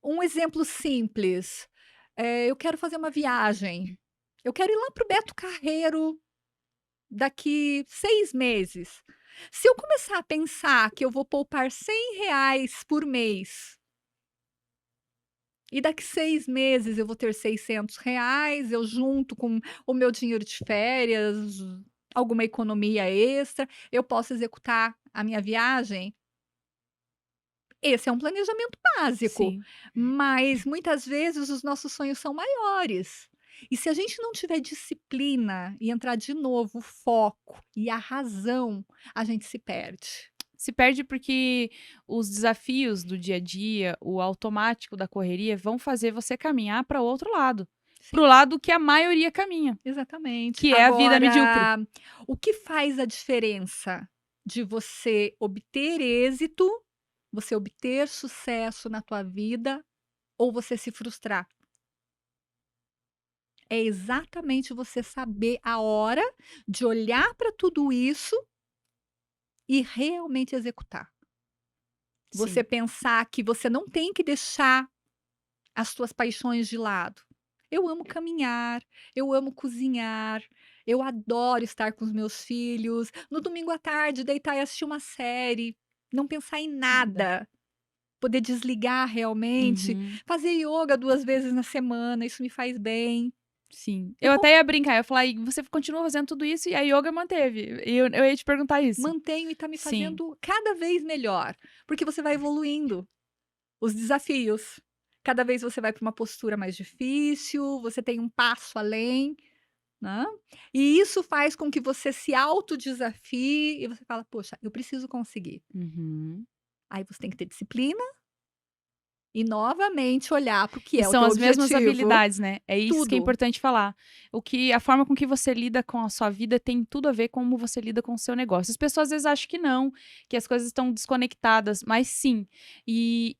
Um exemplo simples, eu quero fazer uma viagem, eu quero ir lá para o Beto Carreiro daqui 6 meses. Se eu começar a pensar que eu vou poupar R$ 100 por mês e daqui 6 meses eu vou ter R$ 600, eu junto com o meu dinheiro de férias, alguma economia extra, eu posso executar a minha viagem. Esse é um planejamento básico, Sim, mas muitas vezes os nossos sonhos são maiores. E se a gente não tiver disciplina e entrar de novo o foco e a razão, a gente se perde. se perde porque os desafios do dia a dia, o automático da correria vão fazer você caminhar para outro lado, para o Sim, lado que a maioria caminha, exatamente. que é a vida medíocre. Agora, o que faz a diferença de você obter êxito, você obter sucesso na tua vida ou você se frustrar? É exatamente você saber a hora de olhar para tudo isso e realmente executar. Você Sim. pensar que você não tem que deixar as suas paixões de lado. Eu amo caminhar, eu amo cozinhar, eu adoro estar com os meus filhos, no domingo à tarde deitar e assistir uma série, não pensar em Nada. nada, poder desligar realmente, Uhum. fazer ioga 2 vezes na semana, isso me faz bem. Sim. Eu Eu até ia brincar, eu ia falar: "E você continua fazendo tudo isso e a ioga manteve?" E eu ia te perguntar isso. mantenho e está me Sim, fazendo cada vez melhor, porque você vai evoluindo. Os desafios. Cada vez você vai para uma postura mais difícil, você tem um passo além, né, e isso faz com que você se autodesafie e você fala: "Poxa, eu preciso conseguir". uhum. Aí você tem que ter disciplina e novamente olhar para o que E é o são teu as mesmas objetivo. habilidades, né, é isso que é Tudo. importante falar. A forma com que você lida com a sua vida tem tudo a ver com como você lida com o seu negócio. As pessoas às vezes acham que não, que as coisas estão desconectadas, mas sim. E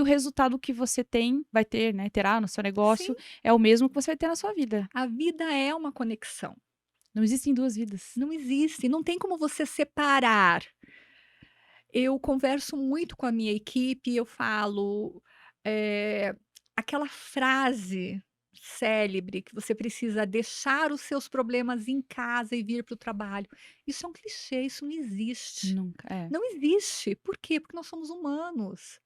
o resultado que você vai ter, né, terá no seu Sim, negócio, é o mesmo que você vai ter na sua vida. a vida é uma conexão. Não existem 2 vidas. Não existe, não tem como você separar. Eu converso muito com a minha equipe e eu falo, eh, aquela frase célebre que você precisa deixar os seus problemas em casa e vir para o trabalho. Isso é um clichê, isso não existe. Nunca. É. Não existe. Por quê? Porque nós somos humanos.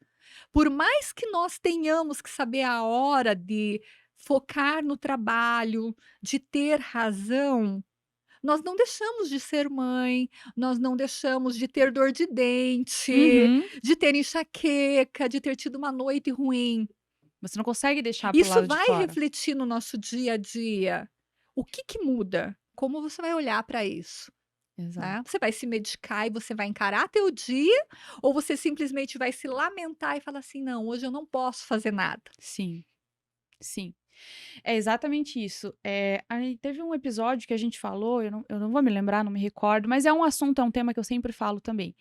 Por mais que nós tenhamos que saber a hora de focar no trabalho, de ter razão, nós não deixamos de ser mãe, nós não deixamos de ter dor de dente, Uhum. de ter enxaqueca, de ter tido uma noite ruim. Você não consegue deixar para o Isso lado de vai fora. refletir no nosso dia a dia. O que que muda? Como você vai olhar para isso, né? Exato. Você vai se medicar e você vai encarar teu dia, ou você simplesmente vai se lamentar e falar assim: "Não, hoje eu não posso fazer nada"? Sim, sim. É exatamente isso. Aí teve um episódio que a gente falou, eu não vou me lembrar, não me recordo, mas é um assunto, é um tema que eu sempre falo também,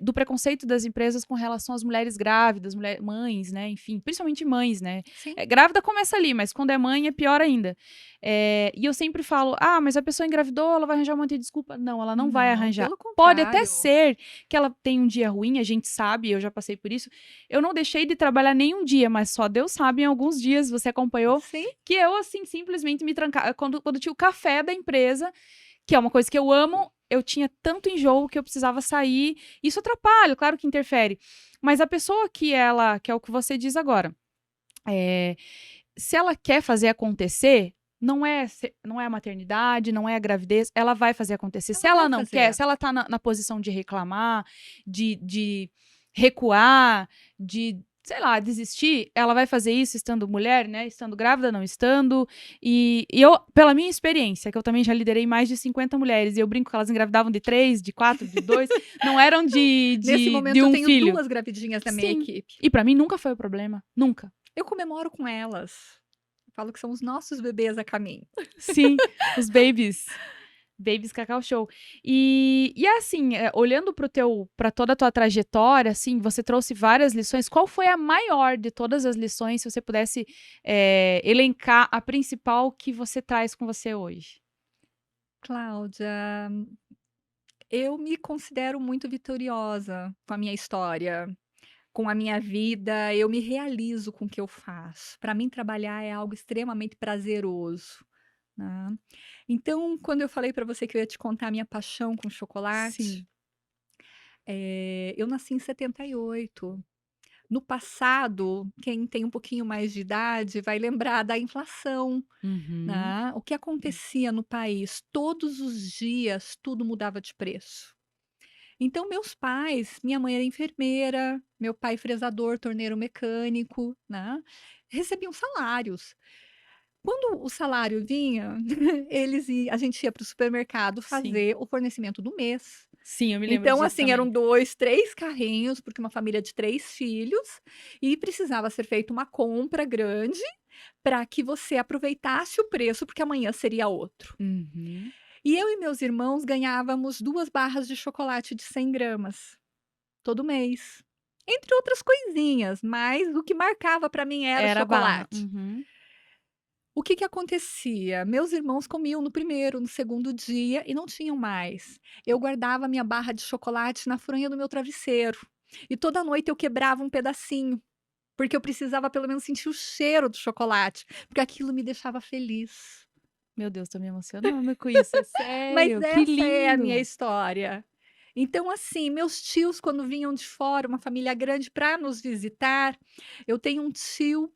do preconceito das empresas com relação às mulheres grávidas, mães, né, enfim, principalmente mães, né. Sim. Grávida começa ali, mas quando é mãe é pior ainda. E eu sempre falo: "Ah, mas a pessoa engravidou, ela vai arranjar um monte de desculpa". Não, ela não vai Não, arranjar. pelo Pode até contrário. ser que ela tenha um dia ruim, a gente sabe, eu já passei por isso. Eu não deixei de trabalhar nenhum dia, mas só Deus sabe em alguns dias, você acompanhou, Sim, que eu, assim, simplesmente me trancava quando tinha o café da empresa, que é uma coisa que eu amo, eu tinha tanto enjoo que eu precisava sair. Isso atrapalha, claro que interfere. Mas a pessoa que é o que você diz agora, eh, se ela quer fazer acontecer, não é a maternidade, não é a gravidez, ela vai fazer acontecer. Se ela vai ela não quer, fazer. se ela tá na posição de reclamar, de recuar, de, sei lá, desistir, ela vai fazer isso estando mulher, né, estando grávida, não estando. E eu, pela minha experiência, que eu também já liderei mais de 50 mulheres, e eu brinco que elas engravidavam de 3, de 4, de 2, não eram de Nesse de de momento eu um tenho filho. 2 gravidinhas na minha Sim. equipe. E pra mim nunca foi o problema, nunca. Eu comemoro com elas. Eu falo que são os nossos bebês a caminho. Sim, os babies. Babies Cacau Show. E assim, olhando para toda a tua trajetória, assim, você trouxe várias lições. Qual foi a maior de todas as lições, se você pudesse, elencar a principal que você traz com você hoje? Cláudia, eu me considero muito vitoriosa com a minha história, com a minha vida, eu me realizo com o que eu faço. Para mim trabalhar é algo extremamente prazeroso, né. Então, quando eu falei para você que eu ia te contar a minha paixão com chocolate, Sim. eu nasci em 78. No passado, quem tem um pouquinho mais de idade vai lembrar da inflação, Uhum. né. O que acontecia no país? Todos os dias tudo mudava de preço. Então meus pais, minha mãe era enfermeira, meu pai fresador, torneiro mecânico, né, recebiam salários. Quando o salário vinha, a gente ia para o supermercado Sim. fazer o fornecimento do mês. Sim, eu me lembro Então, disso assim, eram também. 2, 3 carrinhos, porque uma família de 3 filhos, e precisava ser feita uma compra grande para que você aproveitasse o preço, porque amanhã seria outro. Uhum. E eu e meus irmãos ganhávamos 2 barras de chocolate de 100 gramas, todo mês. Entre outras coisinhas, mas o que marcava para mim era o Era barra. chocolate. Uhum. O que que acontecia? Meus irmãos comiam no primeiro, no segundo dia e não tinham mais. Eu guardava minha barra de chocolate na fronha do meu travesseiro. E toda noite eu quebrava um pedacinho, porque eu precisava pelo menos sentir o cheiro do chocolate, porque aquilo me deixava feliz. Meu Deus, tô me emocionando com isso, é Mas sério, que essa é a minha lindo. história. Então, assim, meus tios, quando vinham de fora, uma família grande, para nos visitar, eu tenho um tio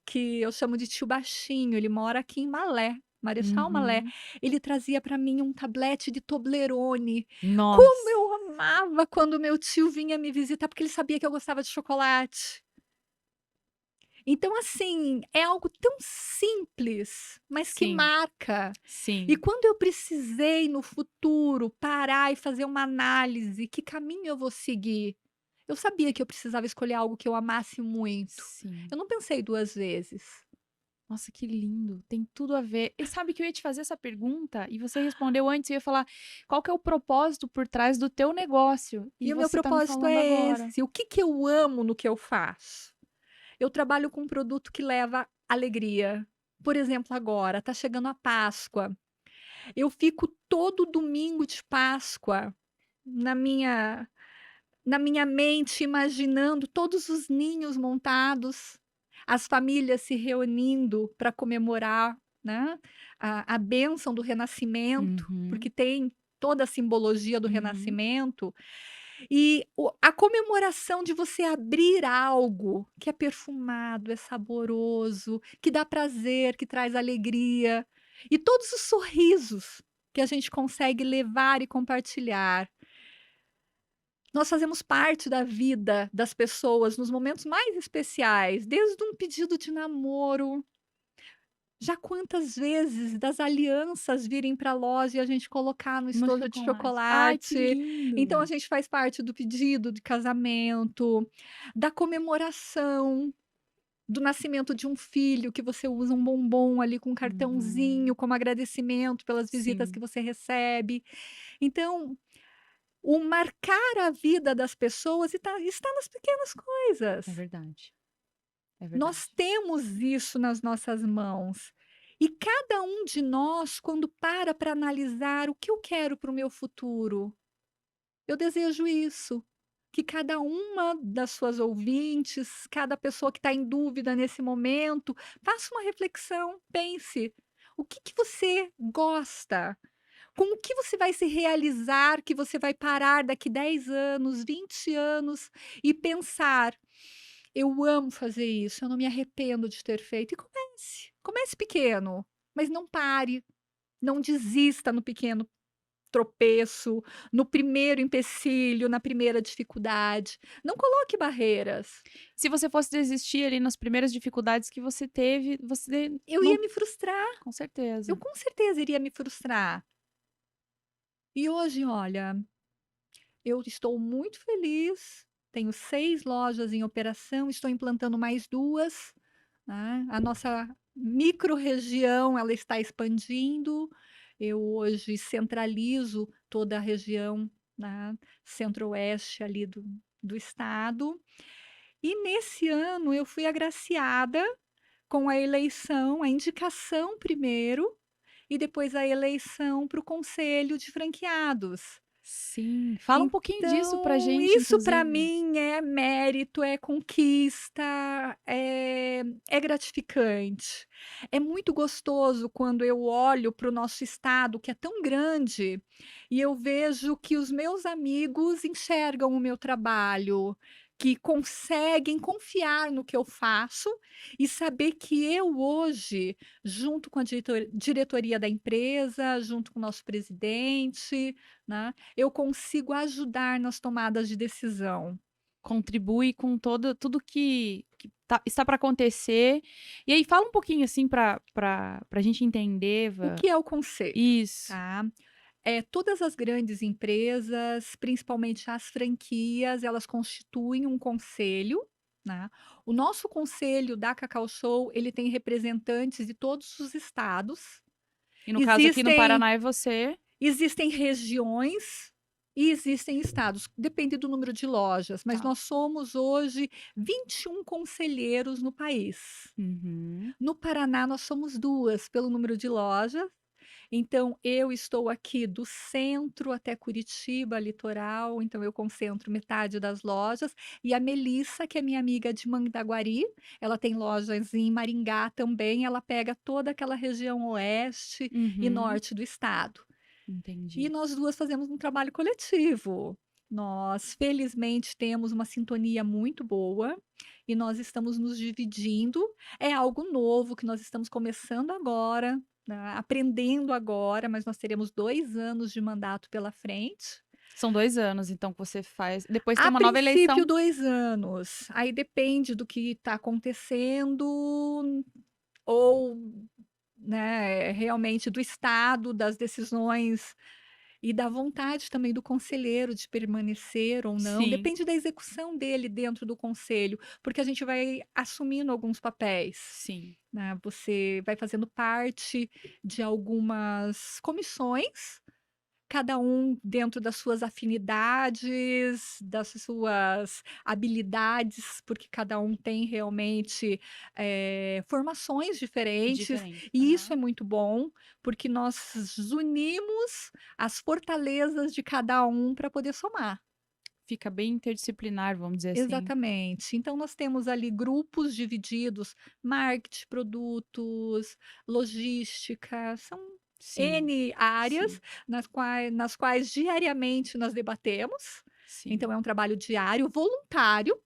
que eu chamo de tio baixinho, ele mora aqui em Malé, Marechal Malé. Uhum. Ele trazia para mim um tablete de Toblerone. Como Nossa, eu amava quando meu tio vinha me visitar, porque ele sabia que eu gostava de chocolate. Então, assim, é algo tão simples, mas que sim, marca. E sim, quando eu precisei no futuro parar e fazer uma análise, que caminho eu vou seguir? Eu sabia que eu precisava escolher algo que eu amasse muito. sim. Eu não pensei 2 vezes. Nossa, que lindo, tem tudo a ver. E sabe que eu ia te fazer essa pergunta e você respondeu antes, eu ia falar: "Qual que é o propósito por trás do teu negócio?" E E o meu você tá me propósito falando é agora. esse. O que que eu amo no que eu faço? Eu trabalho com um produto que leva alegria. Por exemplo, agora tá chegando a Páscoa. Eu fico todo domingo de Páscoa na minha na minha mente imaginando todos os ninhos montados, as famílias se reunindo para comemorar, né, a bênção do renascimento, Uhum, porque tem toda a simbologia do uhum, renascimento. E a comemoração de você abrir algo que é perfumado, é saboroso, que dá prazer, que traz alegria, e todos os sorrisos que a gente consegue levar e compartilhar. Nós fazemos parte da vida das pessoas nos momentos mais especiais, desde um pedido de namoro. Já quantas vezes das alianças virem para a loja e a gente colocar no no estojo de chocolate. Ai, que chocolate. Então a lindo. gente faz parte do pedido de casamento, da comemoração, do nascimento de um filho, que você usa um bombom ali com um Uhum, cartãozinho como agradecimento pelas visitas que sim, você recebe. Então, o marcar a vida das pessoas está nas pequenas é coisas. verdade, é Nós verdade. temos isso nas nossas mãos. E cada um de nós, quando para analisar o que eu quero para o meu futuro, eu desejo isso. Que cada uma das suas ouvintes, cada pessoa que está em dúvida nesse momento, faça uma reflexão, pense. O que que você gosta? Com o que você vai se realizar, que você vai parar daqui 10 anos, 20 anos e pensar: "Eu amo fazer isso, eu não me arrependo de ter feito", e comece pequeno, mas não pare, não desista no pequeno tropeço, no primeiro empecilho, na primeira dificuldade, não coloque barreiras. Se você fosse desistir ali nas primeiras dificuldades que você teve, você Eu ia não me frustrar, com eu certeza. com certeza iria me frustrar. E hoje, olha, eu estou muito feliz, tenho 6 lojas em operação, estou implantando mais 2, né, a nossa microrregião, ela está expandindo, eu hoje centralizo toda a região, né, centro-oeste ali do estado. E nesse ano eu fui agraciada com a eleição, a indicação primeiro, e depois a eleição para o conselho de franqueados. Sim. Fala um pouquinho disso pra Então, gente, isso para inclusive. mim é mérito, é conquista, é gratificante. É muito gostoso quando eu olho para o nosso estado, que é tão grande, e eu vejo que os meus amigos enxergam o meu trabalho, que conseguem confiar no que eu faço e saber que eu hoje, junto com a diretoria da empresa, junto com o nosso presidente, né, eu consigo ajudar nas tomadas de decisão. Contribui com tudo que está para acontecer. E aí fala um pouquinho, assim, pra gente entender, O que é o conselho, Isso. tá? Todas as grandes empresas, principalmente as franquias, elas constituem um conselho, né. O nosso conselho da Cacau Show, ele tem representantes de todos os estados. E no caso aqui no Existem Paraná é você. existem regiões e existem estados, depende do número de lojas, mas Tá. nós somos hoje 21 conselheiros no país. Uhum. No Paraná, nós somos 2 pelo número de lojas. Então, eu estou aqui do centro até Curitiba, litoral, então eu concentro metade das lojas. E a Melissa, que é minha amiga de Mandaguari, ela tem lojas em Maringá também, ela pega toda aquela região oeste e Uhum. norte do estado. E Entendi. nós 2 fazemos um trabalho coletivo. Nós, felizmente, temos uma sintonia muito boa e nós estamos nos dividindo. É algo novo que nós estamos começando agora, né, aprendendo agora, mas nós teremos 2 anos de mandato pela frente. São 2 anos, então, que você faz depois tem A uma nova princípio, eleição. 2 anos, aí depende do que está acontecendo ou, né, realmente do estado, das decisões e da vontade também do conselheiro de permanecer ou não, Sim, depende da execução dele dentro do conselho, porque a gente vai assumindo alguns papéis, sim. né, você vai fazendo parte de algumas comissões, cada um dentro das suas afinidades, das suas habilidades, porque cada um tem realmente, formações diferentes, Diferente. e isso Aham. é muito bom, porque nós unimos as fortalezas de cada um para poder somar. Fica bem interdisciplinar, vamos dizer assim. Exatamente. Então nós temos ali grupos divididos, marketing, produtos, logística, são Sim, N áreas sim, nas quais diariamente nós debatemos. sim. Então é um trabalho diário, voluntário,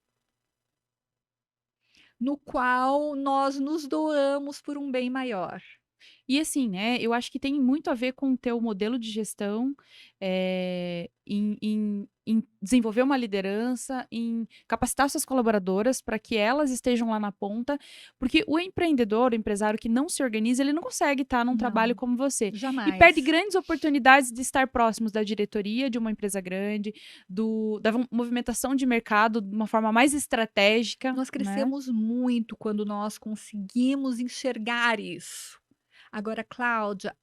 no qual nós nos doamos por um bem maior. E assim, né, eu acho que tem muito a ver com o teu modelo de gestão, em desenvolver uma liderança, em capacitar suas colaboradoras para que elas estejam lá na ponta, porque o empreendedor, o empresário que não se organiza, ele não consegue estar num trabalho Não, como você. E perde jamais. grandes oportunidades de estar próximos da diretoria de uma empresa grande, da movimentação de mercado de uma forma mais estratégica, Nós né. crescemos muito quando nós conseguimos enxergar isso. Agora, Cláudia,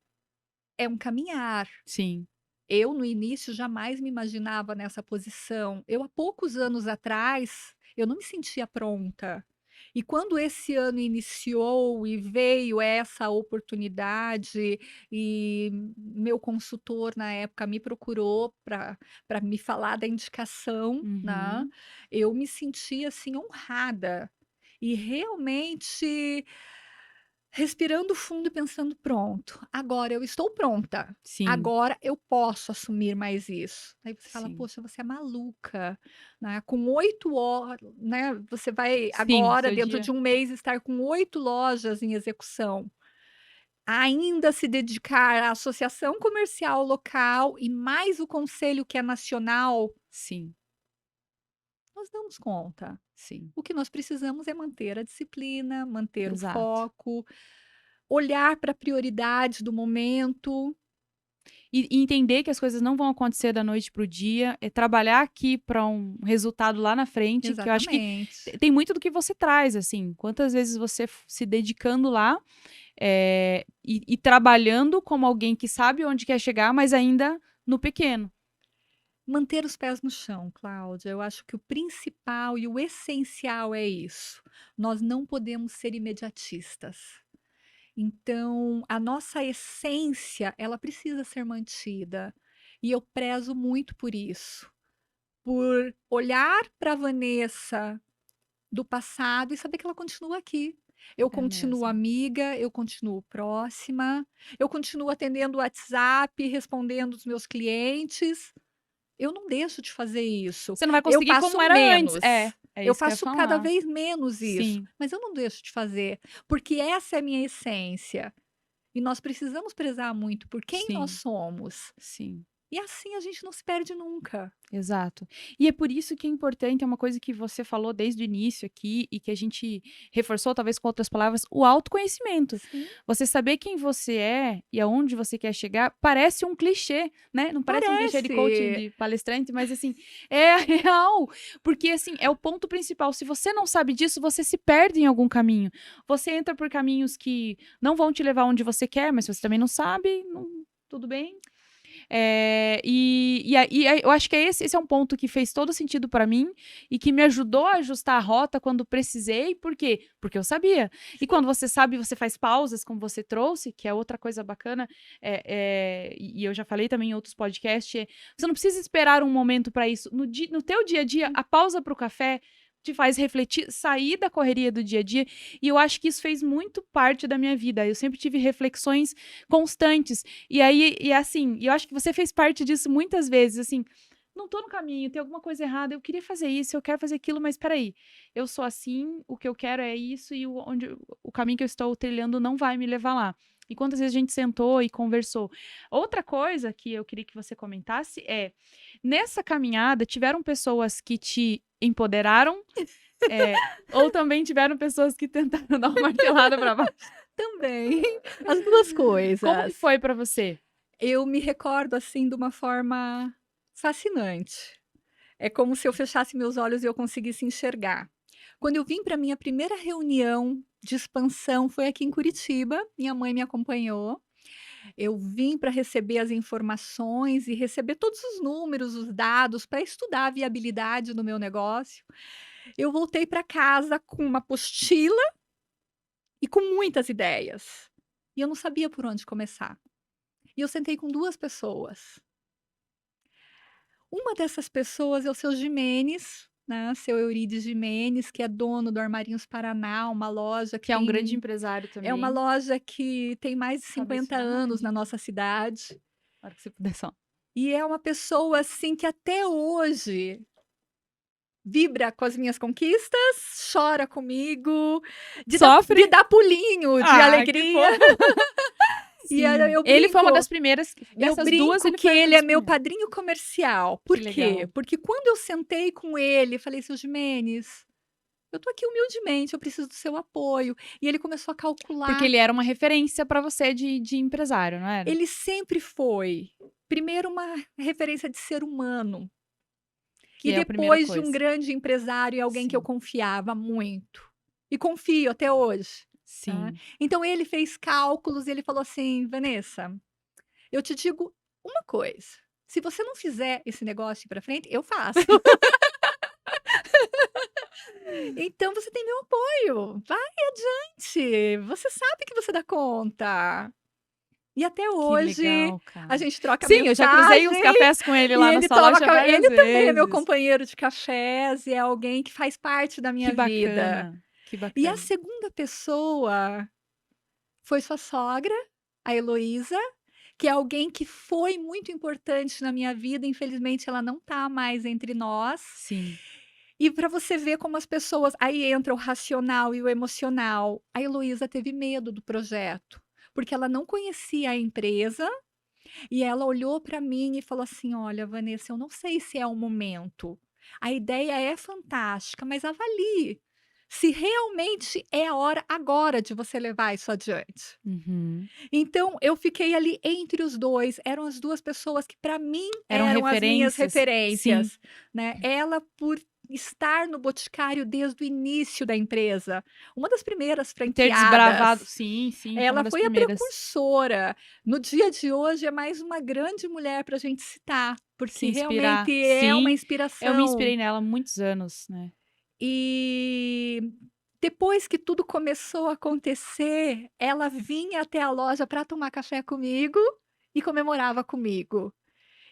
é um caminhar. Sim. Eu, no início, jamais me imaginava nessa posição. Eu, há poucos anos atrás, eu não me sentia pronta. E quando esse ano iniciou e veio essa oportunidade, e meu consultor na época me procurou para me falar da indicação, né, Uhum. eu me senti, assim, honrada. E realmente respirando fundo e pensando: "Pronto, agora eu estou pronta. Sim, Agora eu posso assumir mais isso". Aí você fala: sim. "Poxa, você é maluca, né, com 8 horas, né, você vai Sim, agora seu dentro de dia um mês estar com 8 lojas em execução, ainda se dedicar à associação comercial local e mais o conselho que é nacional". sim, Nós damos conta. sim, O que nós precisamos é manter a disciplina, manter o exato. foco, olhar para a prioridade do momento. E entender que as coisas não vão acontecer da noite para o dia, é trabalhar aqui para um resultado lá na frente, que eu acho que Exatamente. tem muito do que você traz, assim, quantas vezes você se dedicando lá, e trabalhando como alguém que sabe onde quer chegar, mas ainda no pequeno. Manter os pés no chão, Cláudia, eu acho que o principal e o essencial é isso. Nós não podemos ser imediatistas. Então, a nossa essência, ela precisa ser mantida. E eu prezo muito por isso, por olhar para a Vanessa do passado e saber que ela continua aqui. Eu É continuo mesmo. amiga, eu continuo próxima, eu continuo atendendo o WhatsApp, respondendo os meus clientes. Eu não deixo de fazer isso. Você não vai Eu conseguir faço como era antes. É, menos, é eu isso que eu ia faço cada falar. vez menos isso, Sim, mas eu não deixo de fazer, porque essa é a minha essência. E nós precisamos prezar muito por quem nós sim, somos. sim. E assim a gente não se perde nunca. Exato. E é por isso que é importante, é uma coisa que você falou desde o início aqui e que a gente reforçou, talvez com outras palavras, o autoconhecimento. Sim, Você saber quem você é e aonde você quer chegar parece um clichê, né? Não parece um clichê de coaching, parece. de palestrante, mas assim, é real. Porque assim, é o ponto principal. Se você não sabe disso, você se perde em algum caminho. Você entra por caminhos que não vão te levar onde você quer, mas se você também não sabe, tudo bem. E aí eu acho que esse é um ponto que fez todo sentido para mim e que me ajudou a ajustar a rota quando precisei. Por quê? Porque eu sabia. E quando você sabe, você faz pausas, como você trouxe, que é outra coisa bacana. E eu já falei também em outros podcasts. Você não precisa esperar um momento para isso. No teu dia a dia, a pausa para o café te faz refletir, sair da correria do dia a dia. E eu acho que isso fez muito parte da minha vida. Eu sempre tive reflexões constantes. E aí, e assim, eu acho que você fez parte disso muitas vezes, assim, não tô no caminho, tem alguma coisa errada, eu queria fazer isso, eu quero fazer aquilo, mas peraí, eu sou assim, o que eu quero é isso, e o caminho que eu estou trilhando não vai me levar lá. E quantas vezes a gente sentou e conversou. Outra coisa que eu queria que você comentasse é, nessa caminhada, tiveram pessoas que te empoderaram, ou também tiveram pessoas que tentaram dar uma martelada para baixo. Também, as 2 Como que coisas. foi para você? Eu me recordo, assim, de uma forma fascinante. É como se eu fechasse meus olhos e eu conseguisse enxergar. Quando eu vim para minha primeira reunião de expansão foi aqui em Curitiba, minha mãe me acompanhou. Eu vim para receber as informações e receber todos os números, os dados, para estudar a viabilidade do meu negócio. Eu voltei para casa com uma apostila e com muitas ideias. E eu não sabia por onde começar. E eu sentei com 2 pessoas. Uma dessas pessoas é o seu Jimenez, né, seu Eurídice Jimenez, que é dono do Armarinhos Paraná, uma loja que Que é um grande tem empresário é uma também. loja que tem mais de Fabrício, 50 dá uma anos na olhadinha, nossa cidade. na hora que você puder só. E é uma pessoa, assim, que até hoje vibra com as minhas conquistas, chora comigo, de Sofre? dar pulinho de Ah, que alegria. fofo. E aí Sim. eu Ele foi uma brinco das primeiras, eu dessas duas, brinco ele que foi uma ele é das meu primeiras. padrinho comercial. Por Que quê? legal. Porque quando eu sentei com ele, falei: "Seu Jimenez, eu tô aqui humildemente, eu preciso do seu apoio". E ele começou a Porque calcular. ele era uma referência pra você de empresário, não era? Ele sempre foi, primeiro uma referência de ser humano, Que e é a primeira depois de um coisa. grande empresário e alguém que eu Sim, confiava muito. E confio até hoje, né. sim. Então ele fez cálculos e ele falou assim: "Vanessa, eu te digo uma coisa, se você não fizer esse negócio ir pra frente, eu faço". Então você tem meu apoio, vai adiante, você sabe que você dá conta. E até Que hoje legal, a cara. gente troca Sim, eu já cruzei uns mensagem cafés com ele e lá na ele sua toma loja ca várias ele também é meu vezes. companheiro de cafés e é alguém que faz parte da Que minha vida. bacana, que E a bacana. segunda pessoa foi sua sogra, a Heloísa, que é alguém que foi muito importante na minha vida, infelizmente ela não está mais entre nós. Sim. E para você ver como as pessoas aí entra o racional e o emocional. A Heloísa teve medo do projeto, porque ela não conhecia a empresa, e ela olhou para mim e falou assim: "Olha, Vanessa, eu não sei se é o momento. A ideia é fantástica, mas avalie se realmente é a hora agora de você levar isso adiante". Uhum. Então eu fiquei ali entre os 2. Eram as 2 pessoas que para mim Eram eram as minhas referências. Sim. referências, né. Ela por estar no Boticário desde o início da empresa, uma das primeiras E ter desbravado, franqueadas. sim, sim, foi uma Ela das foi a primeiras. precursora. No dia de hoje é mais uma grande mulher para a gente citar, Se porque realmente inspirar. é uma Sim, eu me inspiração. inspirei nela há muitos anos, né. E depois que tudo começou a acontecer, ela vinha até a loja para tomar café comigo e comemorava comigo.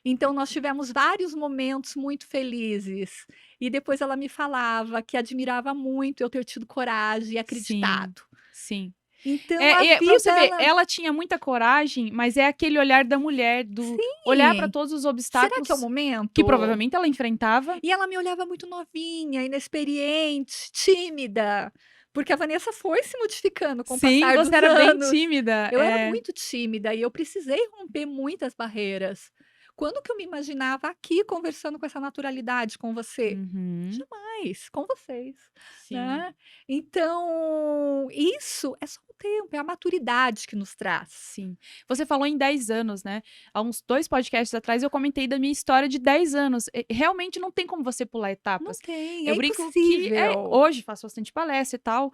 Então nós tivemos vários momentos muito felizes. E depois ela me falava que admirava muito eu ter tido coragem e Sim, acreditado. sim. Então a Pra você vida ver, ela ela tinha muita coragem, mas é aquele olhar da mulher, do olhar para sim, todos os será que é o obstáculos que momento? provavelmente ela enfrentava. E ela me olhava muito novinha, inexperiente, tímida, porque a Vanessa foi se modificando com o Sim, passar você dos era bem anos. tímida. Eu era É. muito tímida e eu precisei romper muitas barreiras. Quando que eu me imaginava aqui conversando com essa naturalidade com você? Uhum. Jamais, com vocês, Sim, né. Então, isso é só o tempo, é a maturidade que nos traz. sim. Você falou em 10 anos, né. Há uns 2 podcasts atrás eu comentei da minha história de 10 anos. Realmente não tem como você pular Não etapas. tem, é Eu brinco que impossível. hoje faço bastante palestra e tal,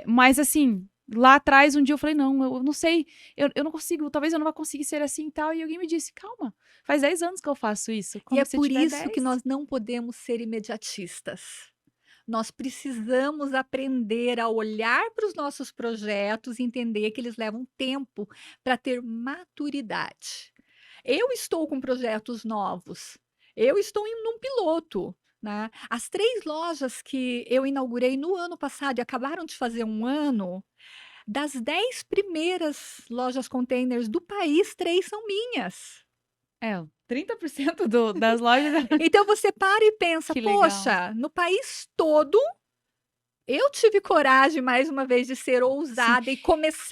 mas assim, lá atrás um dia eu falei: "Não, eu não sei, eu não consigo, talvez eu não vá conseguir ser assim e tal", e alguém me disse: "Calma, faz 10 anos que eu faço isso, E é quando você por tiver isso que 10". nós não podemos ser imediatistas. Nós precisamos aprender a olhar para os nossos projetos e entender que eles levam tempo para ter maturidade. Eu estou com projetos novos, eu estou em um piloto, né. As 3 lojas que eu inaugurei no ano passado e acabaram de fazer um ano, das 10 primeiras lojas containers do país, 3 são minhas. É, 30% das lojas. Então você para e pensa: Que legal. "Poxa, no país todo, eu tive coragem mais uma vez de ser Sim. ousada e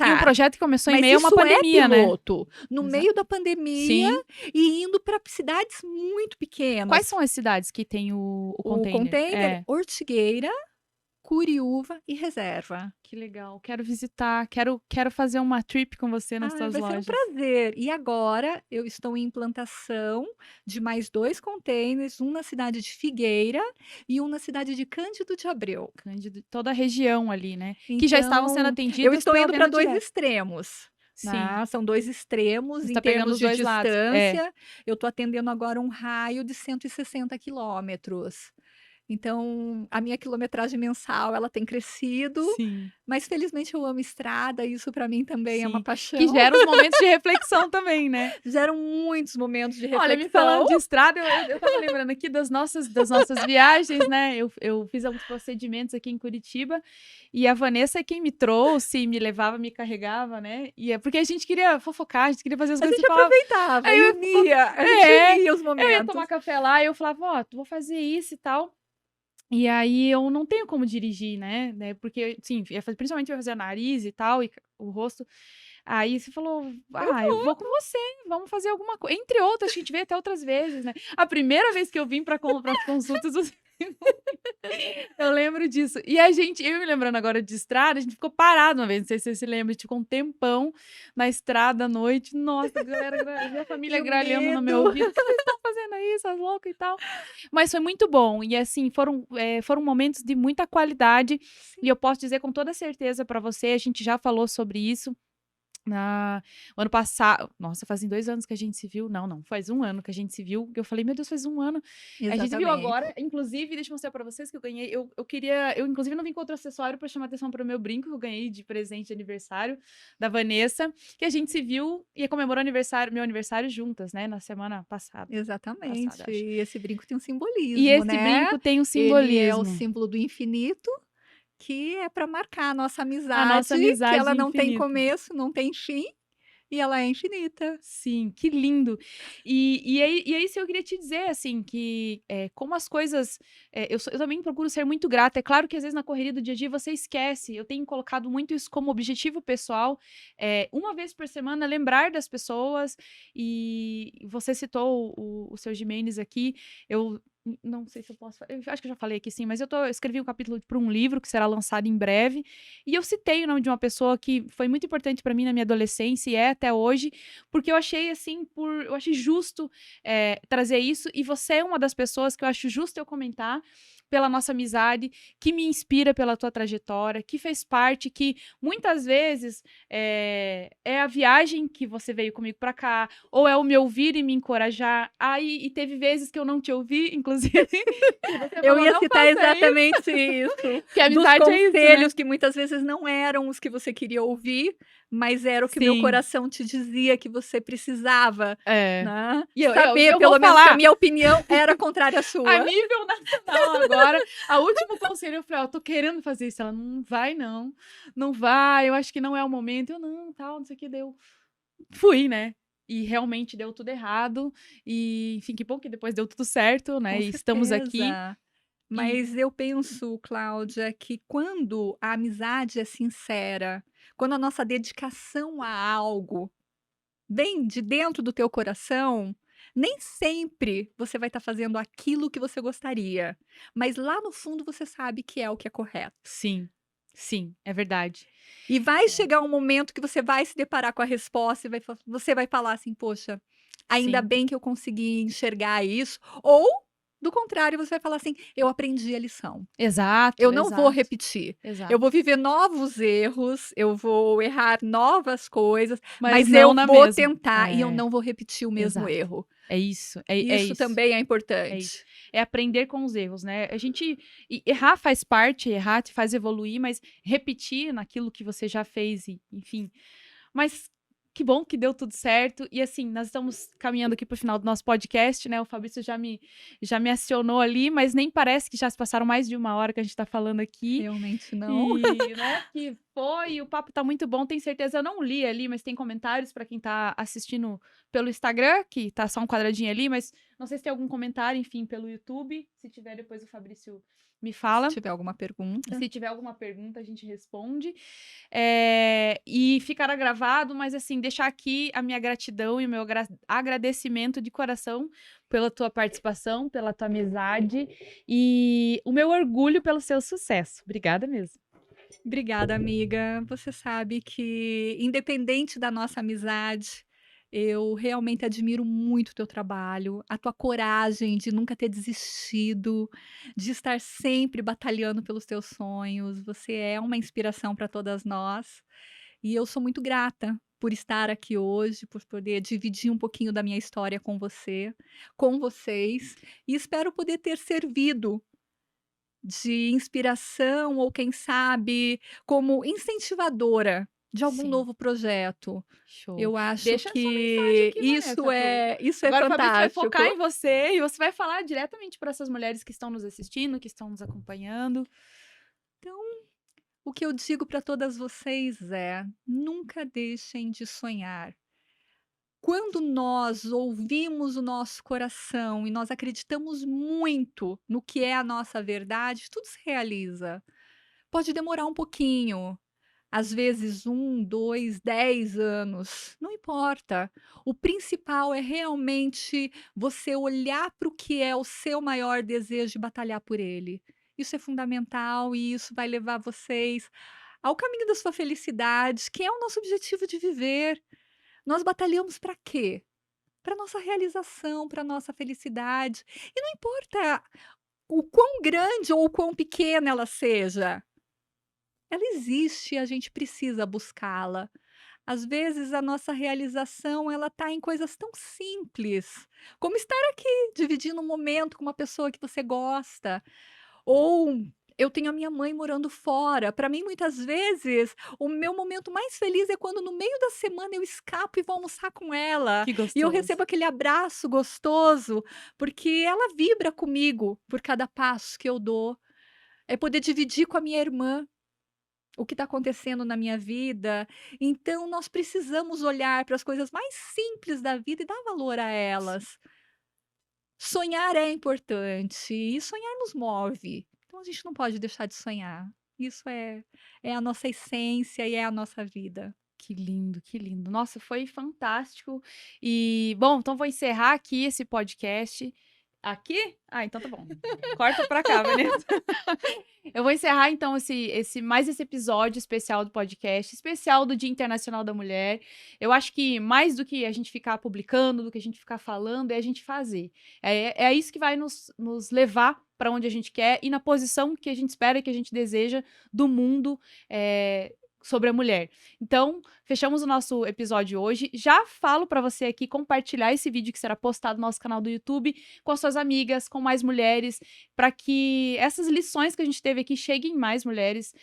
E um começar". projeto que começou em Mas meio a uma isso é pandemia, né. piloto, no Exa meio da pandemia sim. e indo para cidades muito Quais pequenas. são as cidades que tem o O container? container, É. Ortigueira, Curiúva e Reserva. Que legal, quero visitar, quero fazer uma trip com você nas Ai, tuas vai ser um lojas. prazer. E agora eu estou em implantação de mais 2 containers, um na cidade de Figueira e um na cidade de Cândido de Abreu. Cândido, toda a região ali, né, que já estavam sendo Então, eu atendidas estou pela indo para venda 2 direta. extremos, Sim, né, são 2 extremos você em tá pegando termos os de 2 lados. É, distância, eu estou atendendo agora um raio de 160 quilômetros. Então, a minha quilometragem mensal, ela tem crescido, sim, mas felizmente eu amo estrada, isso para mim também é uma sim. Que paixão. gera os momentos de reflexão também, né. Geram muitos momentos de Olha, me reflexão. falando de estrada, eu estava lembrando aqui das nossas viagens, né, eu fiz alguns procedimentos aqui em Curitiba, e a Vanessa é quem me trouxe, me levava, me carregava, né, e é porque a gente queria fofocar, a gente queria fazer as A coisas, gente você falava. aproveitava Aí e eu unia, a gente é, unia os eu ia tomar momentos. café lá e eu falava: "Ó, vou fazer isso e tal". E aí eu não tenho como dirigir, né, porque, sim, principalmente ia fazer nariz e tal, e o rosto. Aí você falou: Eu "Ah, eu vou com você, vamos fazer alguma coisa", entre outras, que a gente veio até outras vezes, né. A primeira vez que eu vim pra consultas, você eu lembro disso. E a gente, eu me lembrando agora de estrada, a gente ficou parado uma vez, não sei se você se lembra, a gente ficou um tempão na estrada à noite, nossa, a galera minha e família o gralhando no meu medo. ouvido: "O que vocês estão fazendo aí, essas loucas e tal". Mas foi muito bom e, assim, foram momentos de muita qualidade, Sim. e eu posso dizer com toda certeza pra você, a gente já falou sobre isso, na o ano passado, nossa, fazem 2 anos que a gente se viu. Não, não, faz um ano que a gente se viu, que eu falei: "Meu Deus, faz um ano". A gente se viu Exatamente. agora, inclusive, deixa eu mostrar pra vocês que eu ganhei, eu queria, eu inclusive não vim com outro acessório pra chamar atenção para o meu brinco, que eu ganhei de presente de aniversário da Vanessa, que a gente se viu e comemorou meu aniversário juntas, né, na semana passada. Exatamente. Passada, acho. E esse brinco tem um E simbolismo, esse né. brinco tem um Ele é o simbolismo, símbolo do infinito, que é para marcar a nossa a nossa amizade, que amizade ela não tem infinita. começo, não tem fim, e ela é infinita. Sim, que lindo. E é isso que eu queria te dizer, assim, que, como as coisas, eu também procuro ser muito grata. É claro que às vezes na correria do dia a dia você esquece, eu tenho colocado muito isso como objetivo pessoal, uma vez por semana lembrar das pessoas, e você citou o seu Jimenez aqui, eu não sei se eu posso eu acho que eu já falei aqui sim, mas eu escrevi um capítulo para um livro que será lançado em breve, e eu citei o nome de uma pessoa que foi muito importante para mim na minha adolescência e é até hoje, porque eu achei assim, eu achei justo, trazer isso, e você é uma das pessoas que eu acho justo eu comentar, pela nossa amizade, que me inspira pela tua trajetória, que fez parte, que muitas vezes é a viagem que você veio comigo pra cá, ou é o me ouvir e me encorajar. Aí, e teve vezes que eu não te ouvi, inclusive, e você Eu falou: ia "Não citar faça isso", exatamente isso, que a dos amizade é isso, né. conselhos que muitas vezes não eram os que você queria ouvir, mas era o que o meu Sim. coração te dizia que você precisava, É. né, E eu saber vou pelo menos que a falar minha opinião era contrária à a sua. nível nacional agora, a último conselho eu falei: "Ó, tô querendo fazer isso", ela: "Não vai não, não vai, eu acho que não é o momento", eu: "Não, tal, não sei o que", deu fui, né, e realmente deu tudo errado, e enfim, que bom que depois deu tudo certo, né, Com e estamos aqui, certeza. e Mas eu penso, Cláudia, que quando a amizade é sincera, quando a nossa dedicação a algo vem de dentro do teu coração, nem sempre você vai estar fazendo aquilo que você gostaria, mas lá no fundo você sabe que é o que é correto. sim, sim, é verdade. E vai É. chegar um momento que você vai se deparar com a resposta e você vai falar assim: "Poxa, ainda Sim, bem que eu consegui enxergar isso", ou do contrário, você vai falar assim: "Eu aprendi a lição". Eu exato, não vou exato, repetir. Eu vou exato. viver novos erros, eu vou errar novas coisas, Mas mas eu não na vou mesma. tentar e eu É, não vou repetir o mesmo exato. erro. É isso, é Isso isso. também é É isso. importante. É aprender com os erros, né. A gente errar faz parte, errar te faz evoluir, mas repetir naquilo que você já fez e enfim. Mas que bom que deu tudo certo e, assim, nós estamos caminhando aqui para o final do nosso podcast, né, o Fabrício já me acionou ali, mas nem parece que já se passaram mais de 1 hora que a gente tá falando aqui. Realmente não. E, né, que foi, o papo tá muito bom, tenho certeza, eu não li ali, mas tem comentários para quem tá assistindo pelo Instagram, que tá só um quadradinho ali, mas não sei se tem algum comentário, enfim, pelo YouTube, se tiver depois o Fabrício me Se fala. tiver alguma pergunta. Se tiver alguma pergunta a gente responde. E ficará gravado, mas assim, deixar aqui a minha gratidão e o meu agradecimento de coração pela tua participação, pela tua amizade e o meu orgulho pelo seu sucesso. Obrigada mesmo. Obrigada, amiga. Você sabe que, independente da nossa amizade, eu realmente admiro muito o teu trabalho, a tua coragem de nunca ter desistido, de estar sempre batalhando pelos teus sonhos. Você é uma inspiração para todas nós. E eu sou muito grata por estar aqui hoje, por poder dividir um pouquinho da minha história com você, com vocês, e espero poder ter servido de inspiração ou quem sabe, como incentivadora de algum Sim, novo projeto. show. Eu acho Deixa a sua mensagem que aqui, Vanessa, pro isso é agora o Fabrício vai fantástico. focar em você e você vai falar diretamente para essas mulheres que estão nos assistindo, que estão nos acompanhando. Então, o que eu digo para todas vocês é: nunca deixem de sonhar. Quando nós ouvimos o nosso coração e nós acreditamos muito no que é a nossa verdade, tudo se realiza. Pode demorar um pouquinho, às vezes 2, 10 anos, não importa. O principal é realmente você olhar para o que é o seu maior desejo e batalhar por ele. Isso é fundamental e isso vai levar vocês ao caminho da sua felicidade, que é o nosso objetivo de viver. Nós batalhamos para quê? Para nossa realização, para nossa felicidade. E não importa o quão grande ou o quão pequena ela seja, ela existe e a gente precisa buscá-la. Às vezes a nossa realização ela está em coisas tão simples, como estar aqui dividindo um momento com uma pessoa que você gosta, ou eu tenho a minha mãe morando fora. Para mim, muitas vezes, o meu momento mais feliz é quando no meio da semana eu escapo e vou almoçar com ela, Que e eu gostoso. recebo aquele abraço gostoso, porque ela vibra comigo por cada passo que eu dou. É poder dividir com a minha irmã o que está acontecendo na minha vida. Então, nós precisamos olhar para as coisas mais simples da vida e dar valor a elas. Sonhar é importante e sonhar nos move. Então, a gente não pode deixar de sonhar. Isso é a nossa essência e é a nossa vida. Que lindo, que lindo. Nossa, foi fantástico. E, bom, então vou encerrar aqui esse podcast. Aqui? Ah, então tá bom. Corta pra cá, Vanessa. Eu vou encerrar então esse episódio especial do podcast, especial do Dia Internacional da Mulher. Eu acho que mais do que a gente ficar publicando, do que a gente ficar falando, é a gente fazer. É isso que vai nos levar para onde a gente quer e na posição que a gente espera, que a gente deseja do mundo. sobre a mulher. Então, fechamos o nosso episódio hoje. Já falo para você aqui compartilhar esse vídeo que será postado no nosso canal do YouTube com as suas amigas, com mais mulheres, para que essas lições que a gente teve aqui cheguem em mais mulheres.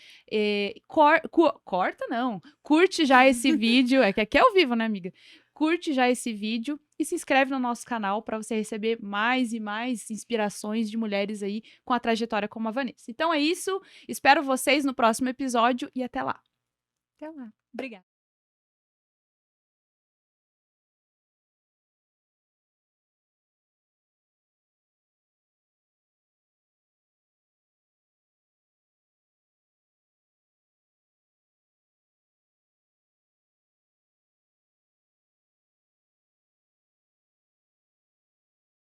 Corta, não. Curte já esse vídeo. É que aqui é ao vivo, né, amiga? Curte já esse vídeo e se inscreve no nosso canal para você receber mais e mais inspirações de mulheres aí com a trajetória como a Vanessa. Então é isso. Espero vocês no próximo episódio e até lá. Até lá. Obrigada.